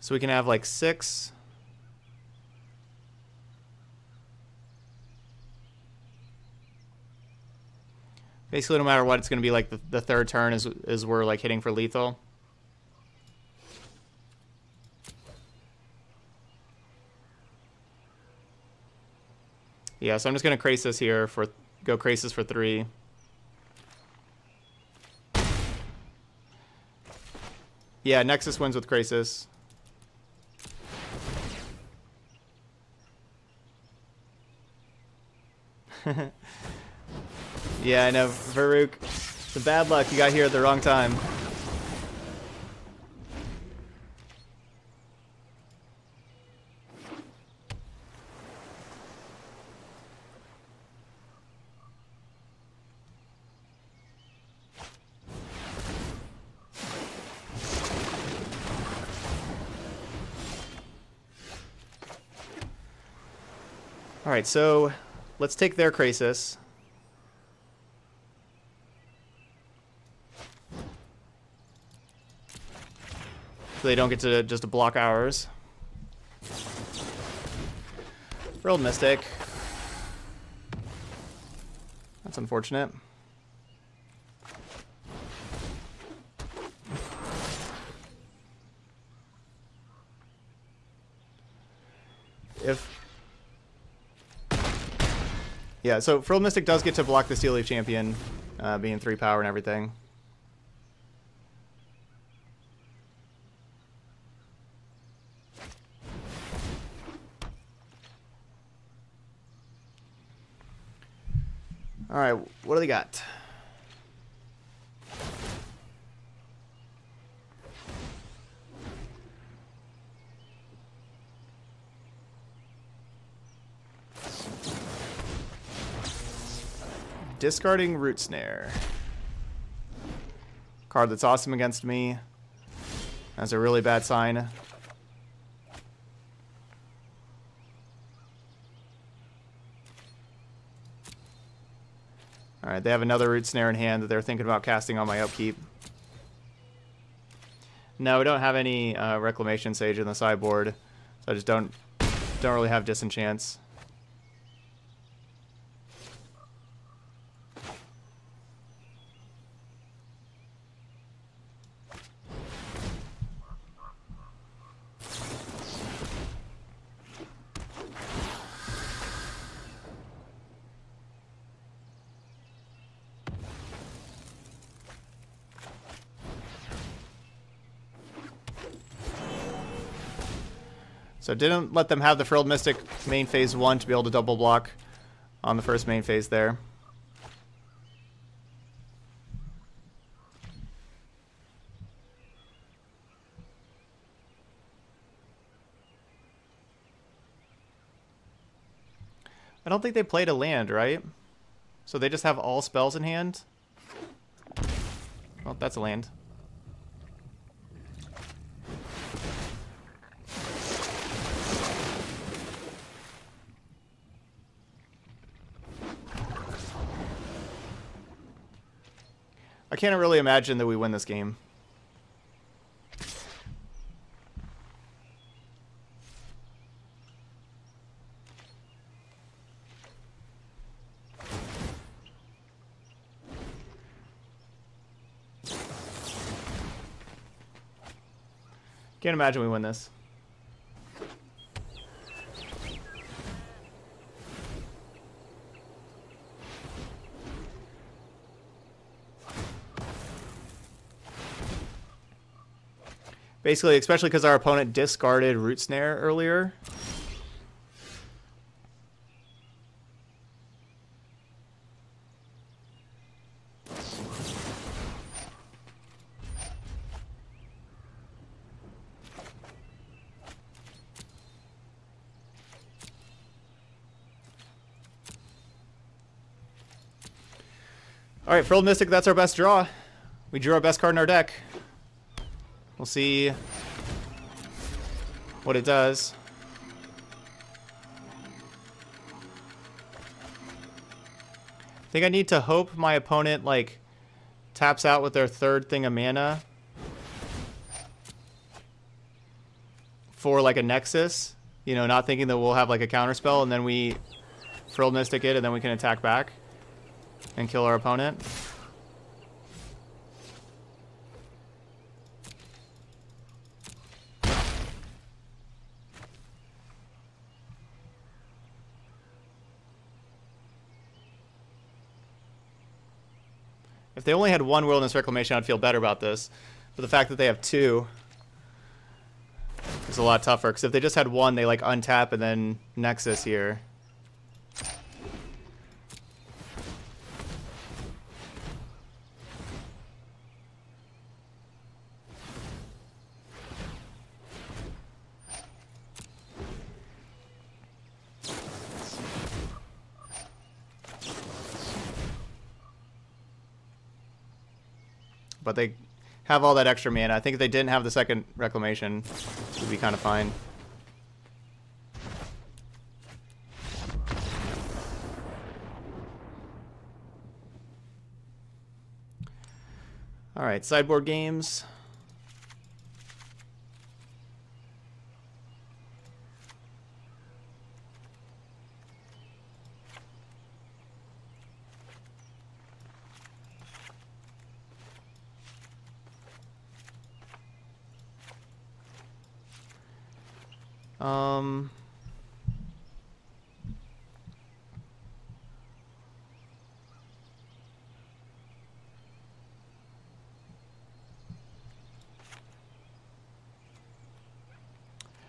So we can have like 6. Basically, no matter what, it's going to be like the third turn is we're like hitting for lethal. Yeah, so I'm just going to Krasis here go Krasis for 3. Yeah, Nexus wins with Krasis. Yeah, I know, Varuk. The bad luck, you got here at the wrong time. Alright, so let's take their Krasis. So they don't get to just block ours. Frilled Mystic. That's unfortunate. Yeah, so Frilled Mystic does get to block the Steel Leaf Champion, being 3 power and everything. Alright, what do they got? Discarding Root Snare. Card that's awesome against me. That's a really bad sign. Alright, they have another Root Snare in hand that they're thinking about casting on my upkeep. No, we don't have any Reclamation Sage in the sideboard, so I just don't really have Disenchants. So didn't let them have the Frilled Mystic main phase 1 to be able to double block on the first main phase there. I don't think they played a land, right? So they just have all spells in hand? Well, that's a land. I can't really imagine that we win this game. Can't imagine we win this. Basically, especially because our opponent discarded Root Snare earlier. Alright, Frilled Mystic, that's our best draw. We drew our best card in our deck. We'll see what it does. I think I need to hope my opponent, like, taps out with their third thing of mana for, like, a Nexus. You know, not thinking that we'll have, like, a counterspell, and then we Frilled Mystic it, and then we can attack back and kill our opponent. If they only had one Wilderness Reclamation, I'd feel better about this. But the fact that they have two is a lot tougher. Because if they just had one, they like untap and then Nexus here. But they have all that extra mana. I think if they didn't have the second Reclamation, it would be kind of fine. All right, sideboard games.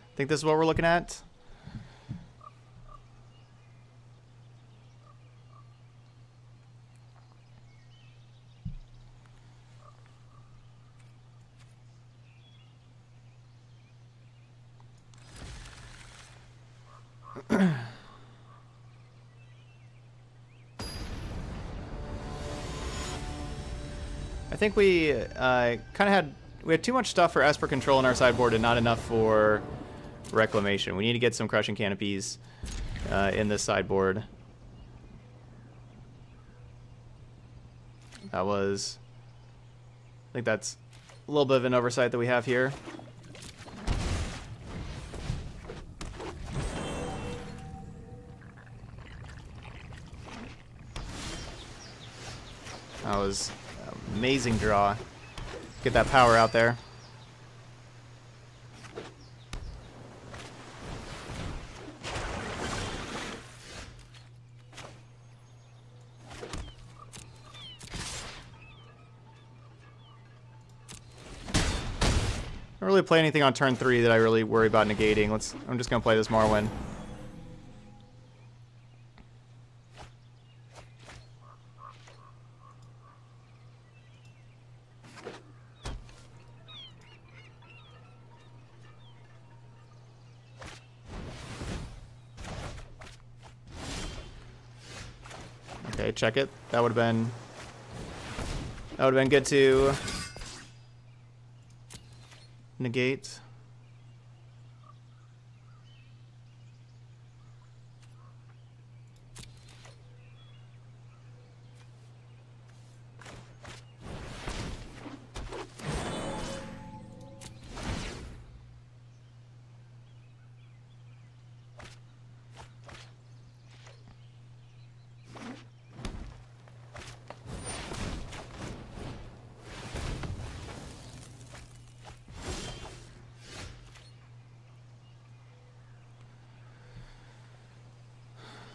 I think this is what we're looking at. I think we we had too much stuff for Esper Control in our sideboard and not enough for Reclamation. We need to get some Crushing Canopies in this sideboard. I think that's a little bit of an oversight that we have here. That was an amazing draw. Get that power out there. I don't really play anything on turn 3 that I really worry about negating. I'm just gonna play this Marwyn. Okay, check it. That would have been good to negate.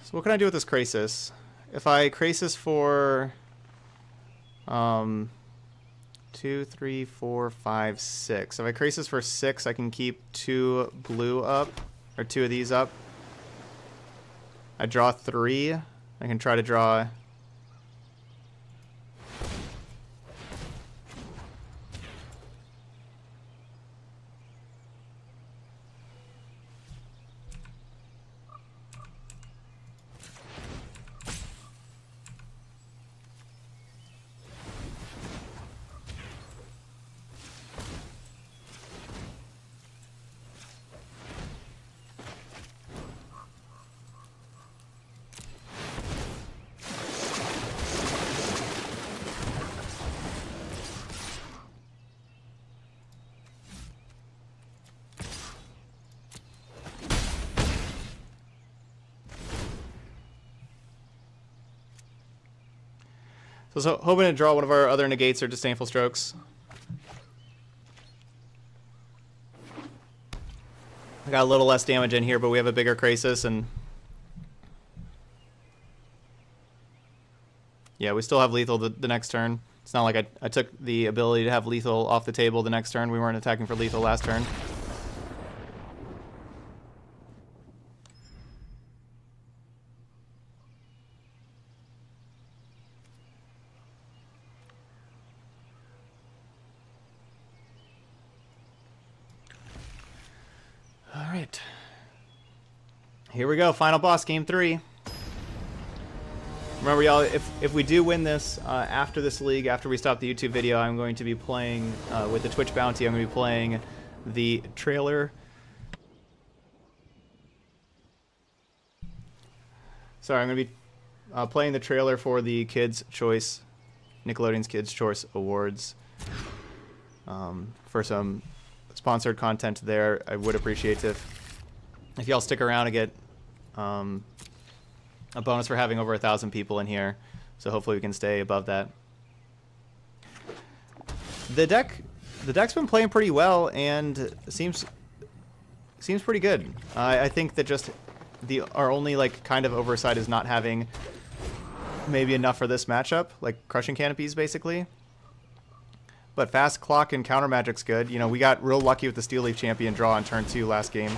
So what can I do with this Krasis? If I Krasis for 2, 3, 4, 5, 6. If I Krasis for 6, I can keep 2 blue up, or 2 of these up. I draw 3. I can try to draw. So I was hoping to draw one of our other negates or disdainful strokes. I got a little less damage in here, but we have a bigger Krasis, and yeah, we still have lethal the next turn. It's not like I took the ability to have lethal off the table the next turn. We weren't attacking for lethal last turn. Alright. Here we go, final boss, game 3. Remember, y'all, if we do win this after this league, after we stop the YouTube video, I'm going to be playing, with the Twitch bounty, I'm going to be playing the trailer. Sorry, I'm going to be playing the trailer for the Kids' Choice, Nickelodeon's Kids' Choice Awards. for some sponsored content there. I would appreciate if y'all stick around and get a bonus for having over 1,000 people in here. So hopefully we can stay above that. The deck's been playing pretty well and seems pretty good. I think that just our only like kind of oversight is not having maybe enough for this matchup, like crushing canopies basically. But fast clock and counter magic's good. You know, we got real lucky with the Steel Leaf Champion draw on turn 2 last game.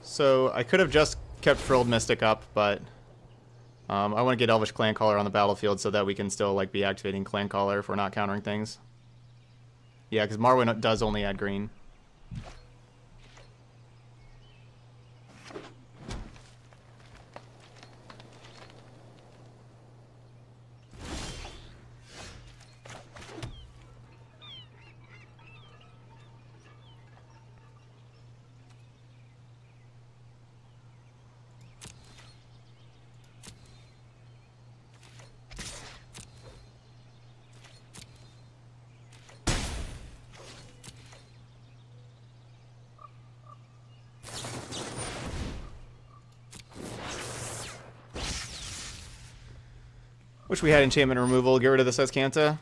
So I could have just kept Frilled Mystic up, but I want to get Elvish Clancaller on the battlefield so that we can still like be activating Clancaller if we're not countering things. Yeah, because Marwyn does only add green. Wish we had enchantment removal. Get rid of this Escanta.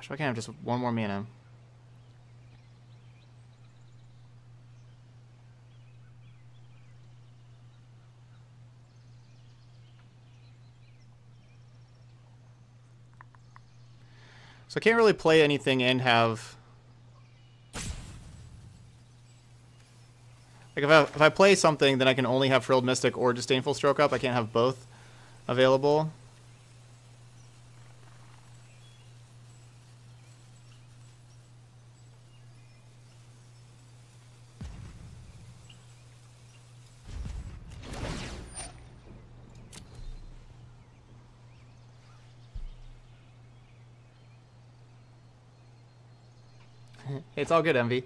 Gosh, why can't I have just one more mana? So I can't really play anything and have... Like if I play something, then I can only have Frilled Mystic or Disdainful Stroke up. I can't have both available. It's all good, Envy.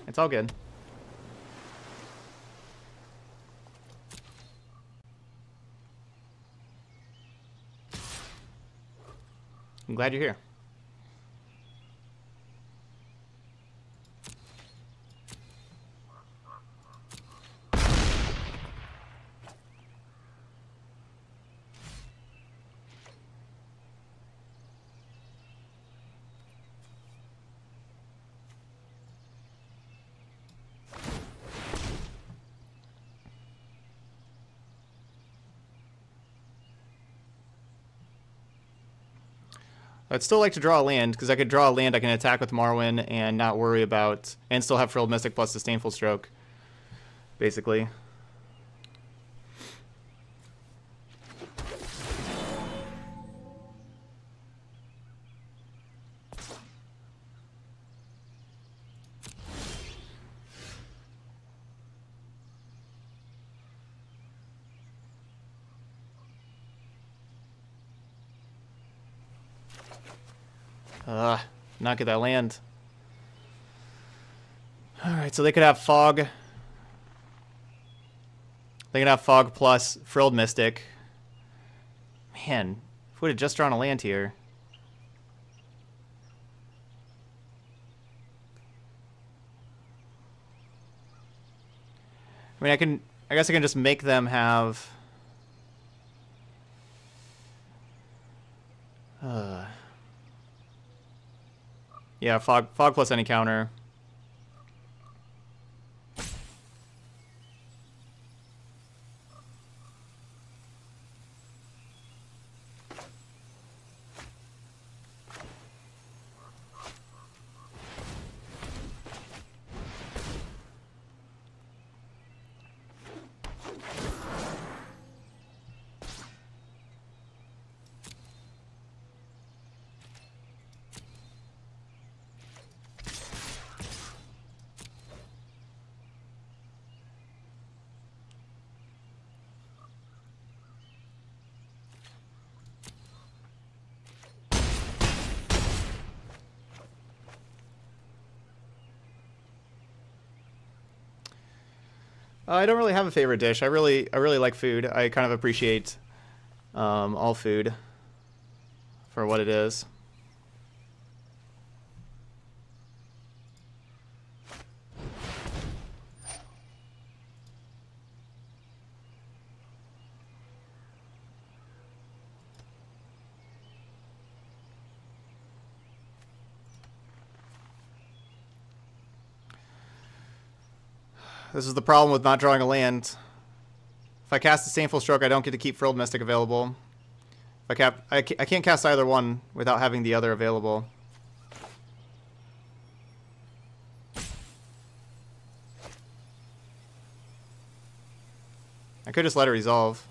It's all good. I'm glad you're here. I'd still like to draw a land, because I could draw a land I can attack with Marwyn and not worry about, and still have Frilled Mystic plus Disdainful Stroke, basically. Not get that land. Alright, so they could have Fog. They could have Fog plus Frilled Mystic. Man, if we would have just drawn a land here. I mean, I guess I can just make them have... yeah, Fog plus any counter. I don't really have a favorite dish. I really like food. I kind of appreciate all food for what it is. This is the problem with not drawing a land. If I cast a Saneful Stroke, I don't get to keep Frilled Mystic available. If I can't cast either one without having the other available. I could just let it resolve.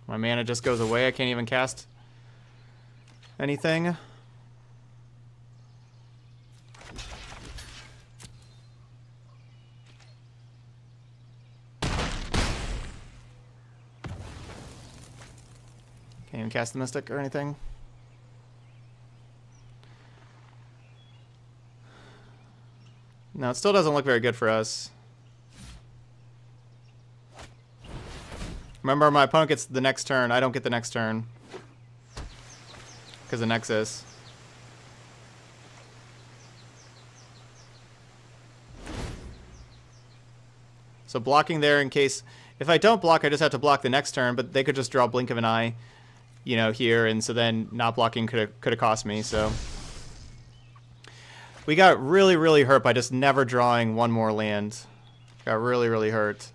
My mana just goes away. I can't even cast anything. Can't even cast the Mystic or anything. No, it still doesn't look very good for us. Remember, my opponent gets the next turn. I don't get the next turn. Because of Nexus. So blocking there in case... If I don't block, I just have to block the next turn, but they could just draw Blink of an Eye, you know, here, and so then not blocking could have cost me, so... We got really, really hurt by just never drawing one more land. Got really, really hurt.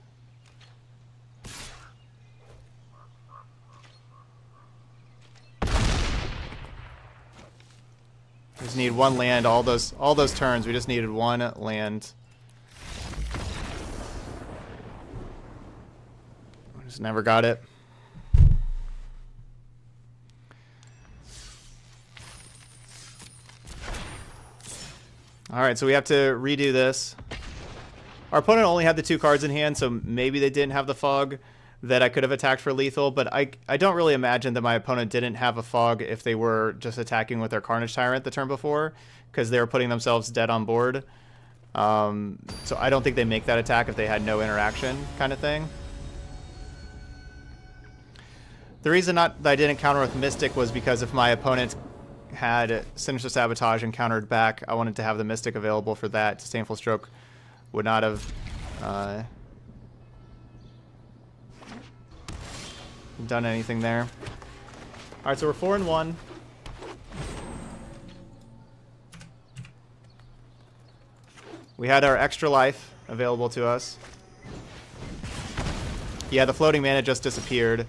We just need one land all those turns. We just needed one land. We just never got it. Alright, so we have to redo this. Our opponent only had the 2 cards in hand, so maybe they didn't have the Fog that I could have attacked for lethal, but I don't really imagine that my opponent didn't have a Fog if they were just attacking with their Carnage Tyrant the turn before, because they were putting themselves dead on board. So I don't think they make that attack if they had no interaction kind of thing. The reason that I didn't counter with Mystic was because if my opponent had Sinister Sabotage and countered back, I wanted to have the Mystic available for that. Disdainful Stroke would not have done anything there. All right, so we're 4-1. We had our extra life available to us. Yeah, the floating mana just disappeared,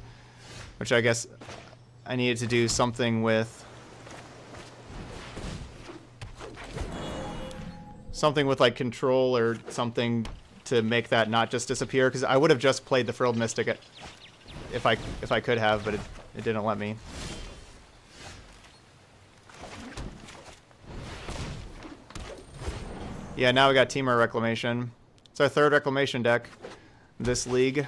which I guess I needed to do something with. Something with like control or something to make that not just disappear, because I would have just played the Frilled Mystic if I could have, but it didn't let me. Yeah, now we got Temur Reclamation. It's our third Reclamation deck this league.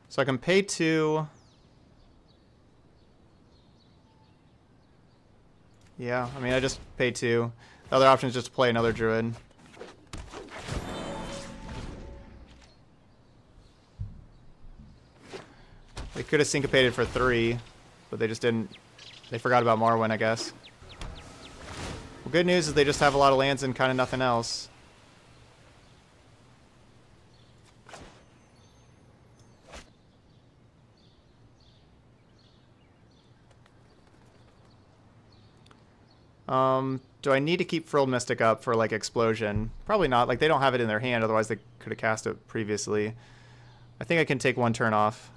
So I can pay 2. Yeah, I mean, I just pay 2. The other option is just to play another Druid. They could have syncopated for 3, but they just didn't. They forgot about Morrowind, I guess. Well, good news is they just have a lot of lands and kind of nothing else. Do I need to keep Frilled Mystic up for, like, Explosion? Probably not. Like, they don't have it in their hand, otherwise they could have cast it previously. I think I can take 1 turn off.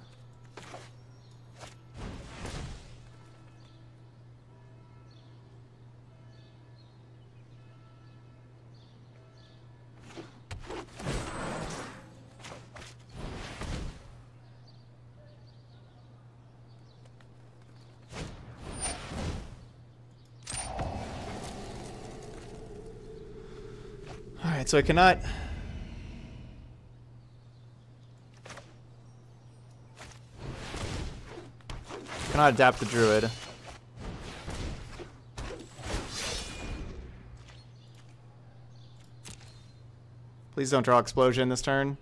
Alright, so I cannot adapt the Druid. Please don't draw Explosion this turn.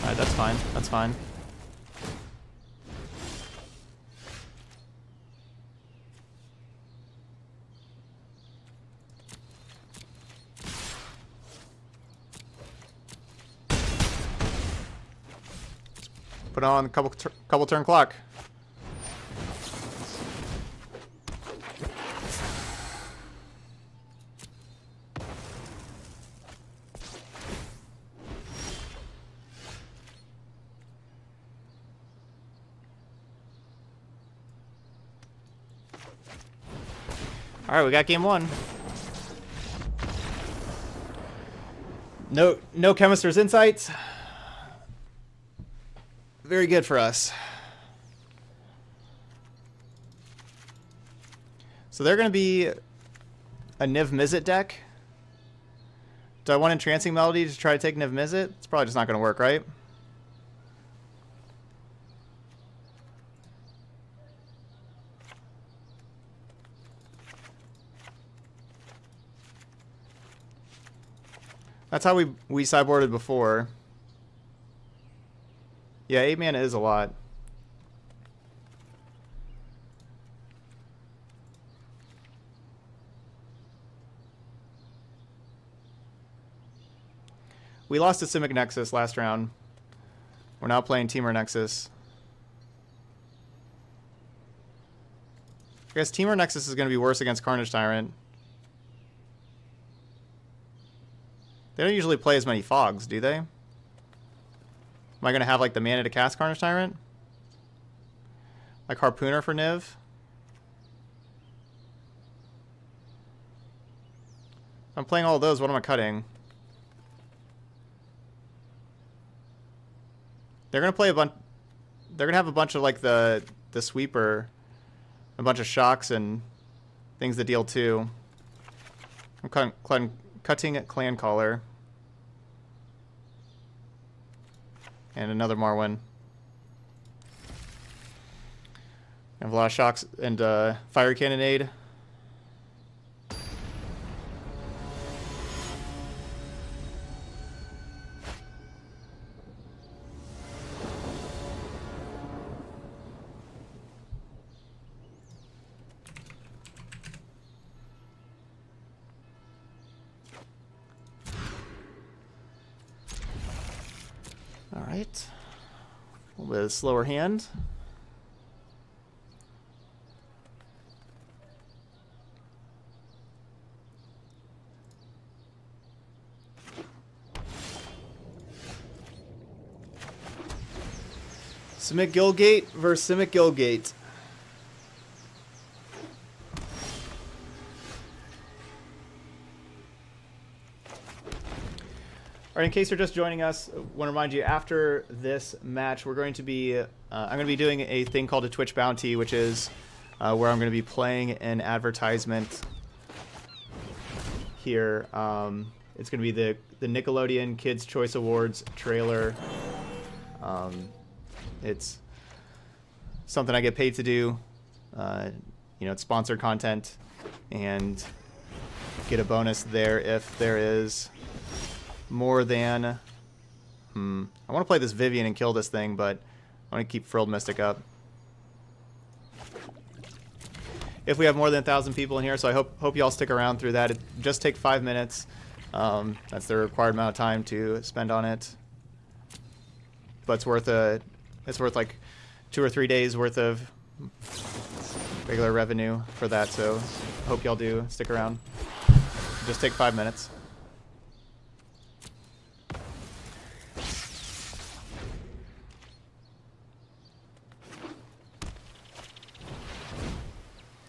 Alright, that's fine. That's fine. Put on a couple turn clock. All right, we got game 1. No Chemister's Insights. Very good for us. So they're going to be a Niv Mizzet deck. Do I want Entrancing Melody to try to take Niv Mizzet? It's probably just not going to work, right? That's how we sideboarded before. Yeah, 8 mana is a lot. We lost to Simic Nexus last round. We're now playing Temur Nexus. I guess Temur Nexus is going to be worse against Carnage Tyrant. They don't usually play as many Fogs, do they? Am I going to have, like, the mana to cast Carnage Tyrant? Like Harpooner for Niv? I'm playing all of those. What am I cutting? They're going to play a bunch... They're going to have a bunch of, like, the Sweeper. A bunch of Shocks and things that deal 2. I'm cutting Clan Caller. And another Morrowind. I have a lot of Shocks and Fire Cannonade. Alright. A little bit of slower hand. Simic Gilgate versus Simic Gilgate. All right, in case you're just joining us, I want to remind you, after this match, we're going to be, I'm going to be doing a thing called a Twitch Bounty, which is where I'm going to be playing an advertisement here. It's going to be the Nickelodeon Kids' Choice Awards trailer. It's something I get paid to do. You know, it's sponsored content, and get a bonus there if there is more than... I want to play this Vivian and kill this thing, but I want to keep Frilled Mystic up. If we have more than 1,000 people in here, so I hope y'all stick around through that. It just take 5 minutes. That's the required amount of time to spend on it. But it's worth like 2 or 3 days worth of regular revenue for that, so I hope y'all do stick around. Just take 5 minutes.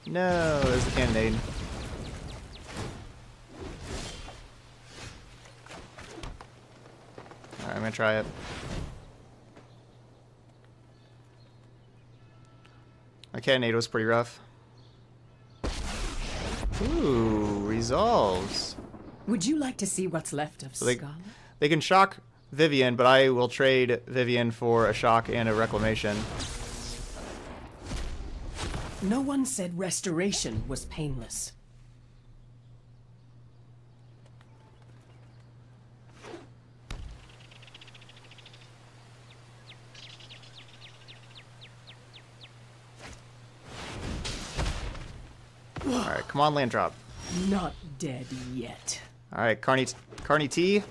No, there's the cannonade. Alright, I'm gonna try it. My cannonade was pretty rough. Ooh, resolves. Would you like to see what's left of Scarlet? They can shock Vivian, but I will trade Vivian for a shock and a reclamation. No one said restoration was painless. Alright, come on, land drop. Not dead yet. Alright, Carney T.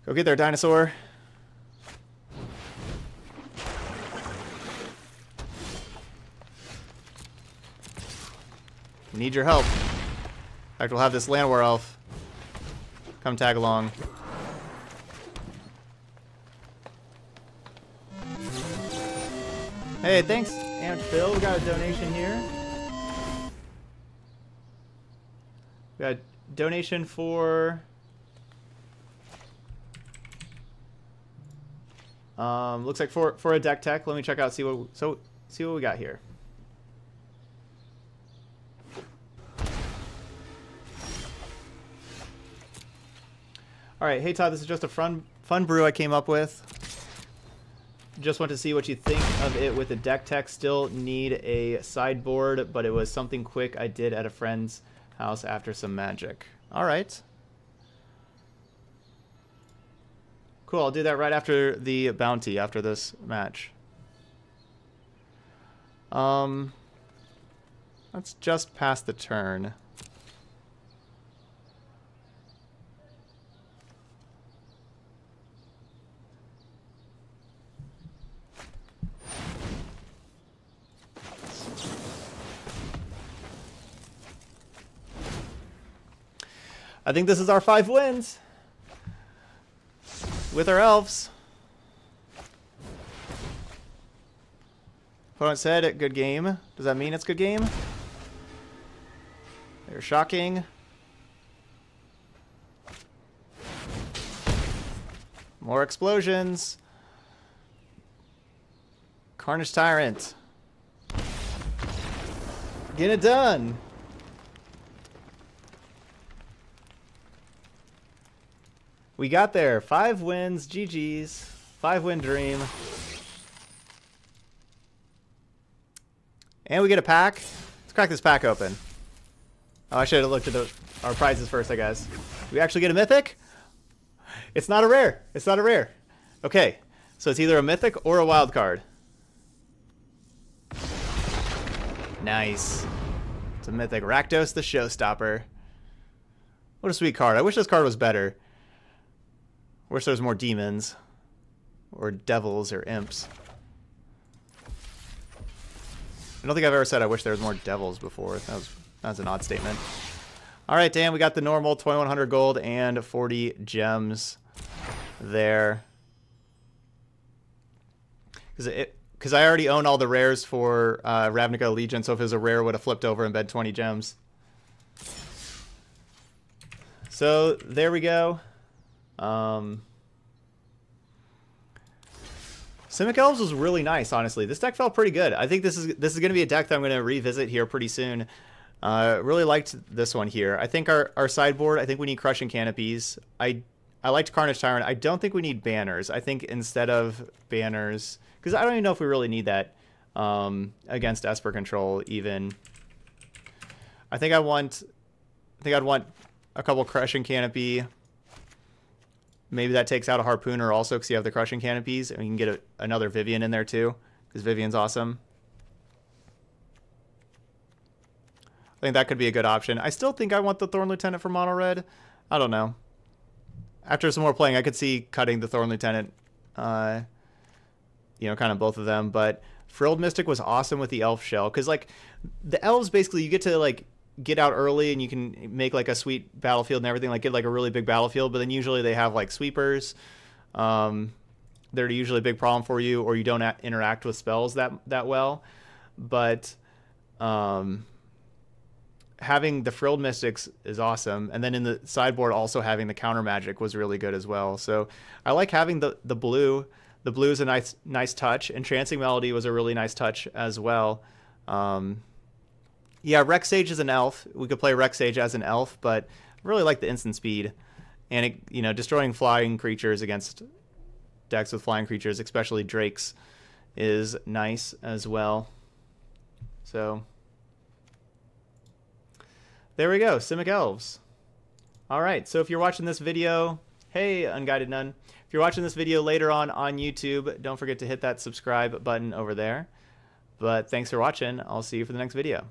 Go get there, dinosaur. We need your help. In fact, we'll have this land war elf come tag along. Hey, thanks, Aunt Phil. We got a donation here. We got a donation for looks like for a deck tech. Let me check out, see what we got here. All right, hey Todd, this is just a fun brew I came up with. Just want to see what you think of it with the deck tech. Still need a sideboard, but it was something quick I did at a friend's house after some magic. All right. Cool, I'll do that right after the bounty, after this match. Let's just pass the turn. I think this is our 5 wins with our elves. Opponent said, good game. Does that mean it's good game? They're shocking. More explosions. Carnage Tyrant. Get it done. We got there. 5 wins. GG's. 5-win dream. And we get a pack. Let's crack this pack open. Oh, I should have looked at our prizes first, I guess. We actually get a mythic? It's not a rare. It's not a rare. Okay. So it's either a mythic or a wild card. Nice. It's a mythic. Rakdos the Showstopper. What a sweet card. I wish this card was better. I wish there was more demons. Or devils or imps. I don't think I've ever said I wish there was more devils before. That was an odd statement. Alright, Dan, we got the normal 2100 gold and 40 gems there. Because I already own all the rares for Ravnica Legion, so if it was a rare, it would have flipped over and been 20 gems. So, there we go. Simic Elves was really nice, honestly. This deck felt pretty good. I think this is going to be a deck that I'm going to revisit here pretty soon. Really liked this one here. I think our sideboard, I think we need Crushing Canopies. I liked Carnage Tyrant. I don't think we need banners. I think instead of banners, because I don't even know if we really need that against Esper Control even. I think I'd want a couple Crushing Canopy. Maybe that takes out a Harpooner also because you have the Crushing Canopies, and we can get another Vivian in there too because Vivian's awesome. I think that could be a good option. I still think I want the Thorn Lieutenant for Mono Red. I don't know. After some more playing, I could see cutting the Thorn Lieutenant, you know, kind of both of them. But Frilled Mystic was awesome with the Elf Shell because, like, the Elves basically you get to like get out early and you can make like a sweet battlefield and everything, like get like a really big battlefield. But then usually they have like sweepers. They're usually a big problem for you, or you don't interact with spells that well. But having the Frilled Mystics is awesome, and then in the sideboard also having the counter magic was really good as well. So I like having the blue. The blue is a nice touch, and Trancing Melody was a really nice touch as well. Yeah, Rex Sage is an elf. We could play Rex Sage as an elf, but I really like the instant speed, and it, you know, destroying flying creatures against decks with flying creatures, especially drakes, is nice as well. So there we go, Simic Elves. All right, so if you're watching this video, hey, Unguided Nun. If you're watching this video later on YouTube, don't forget to hit that subscribe button over there. But thanks for watching. I'll see you for the next video.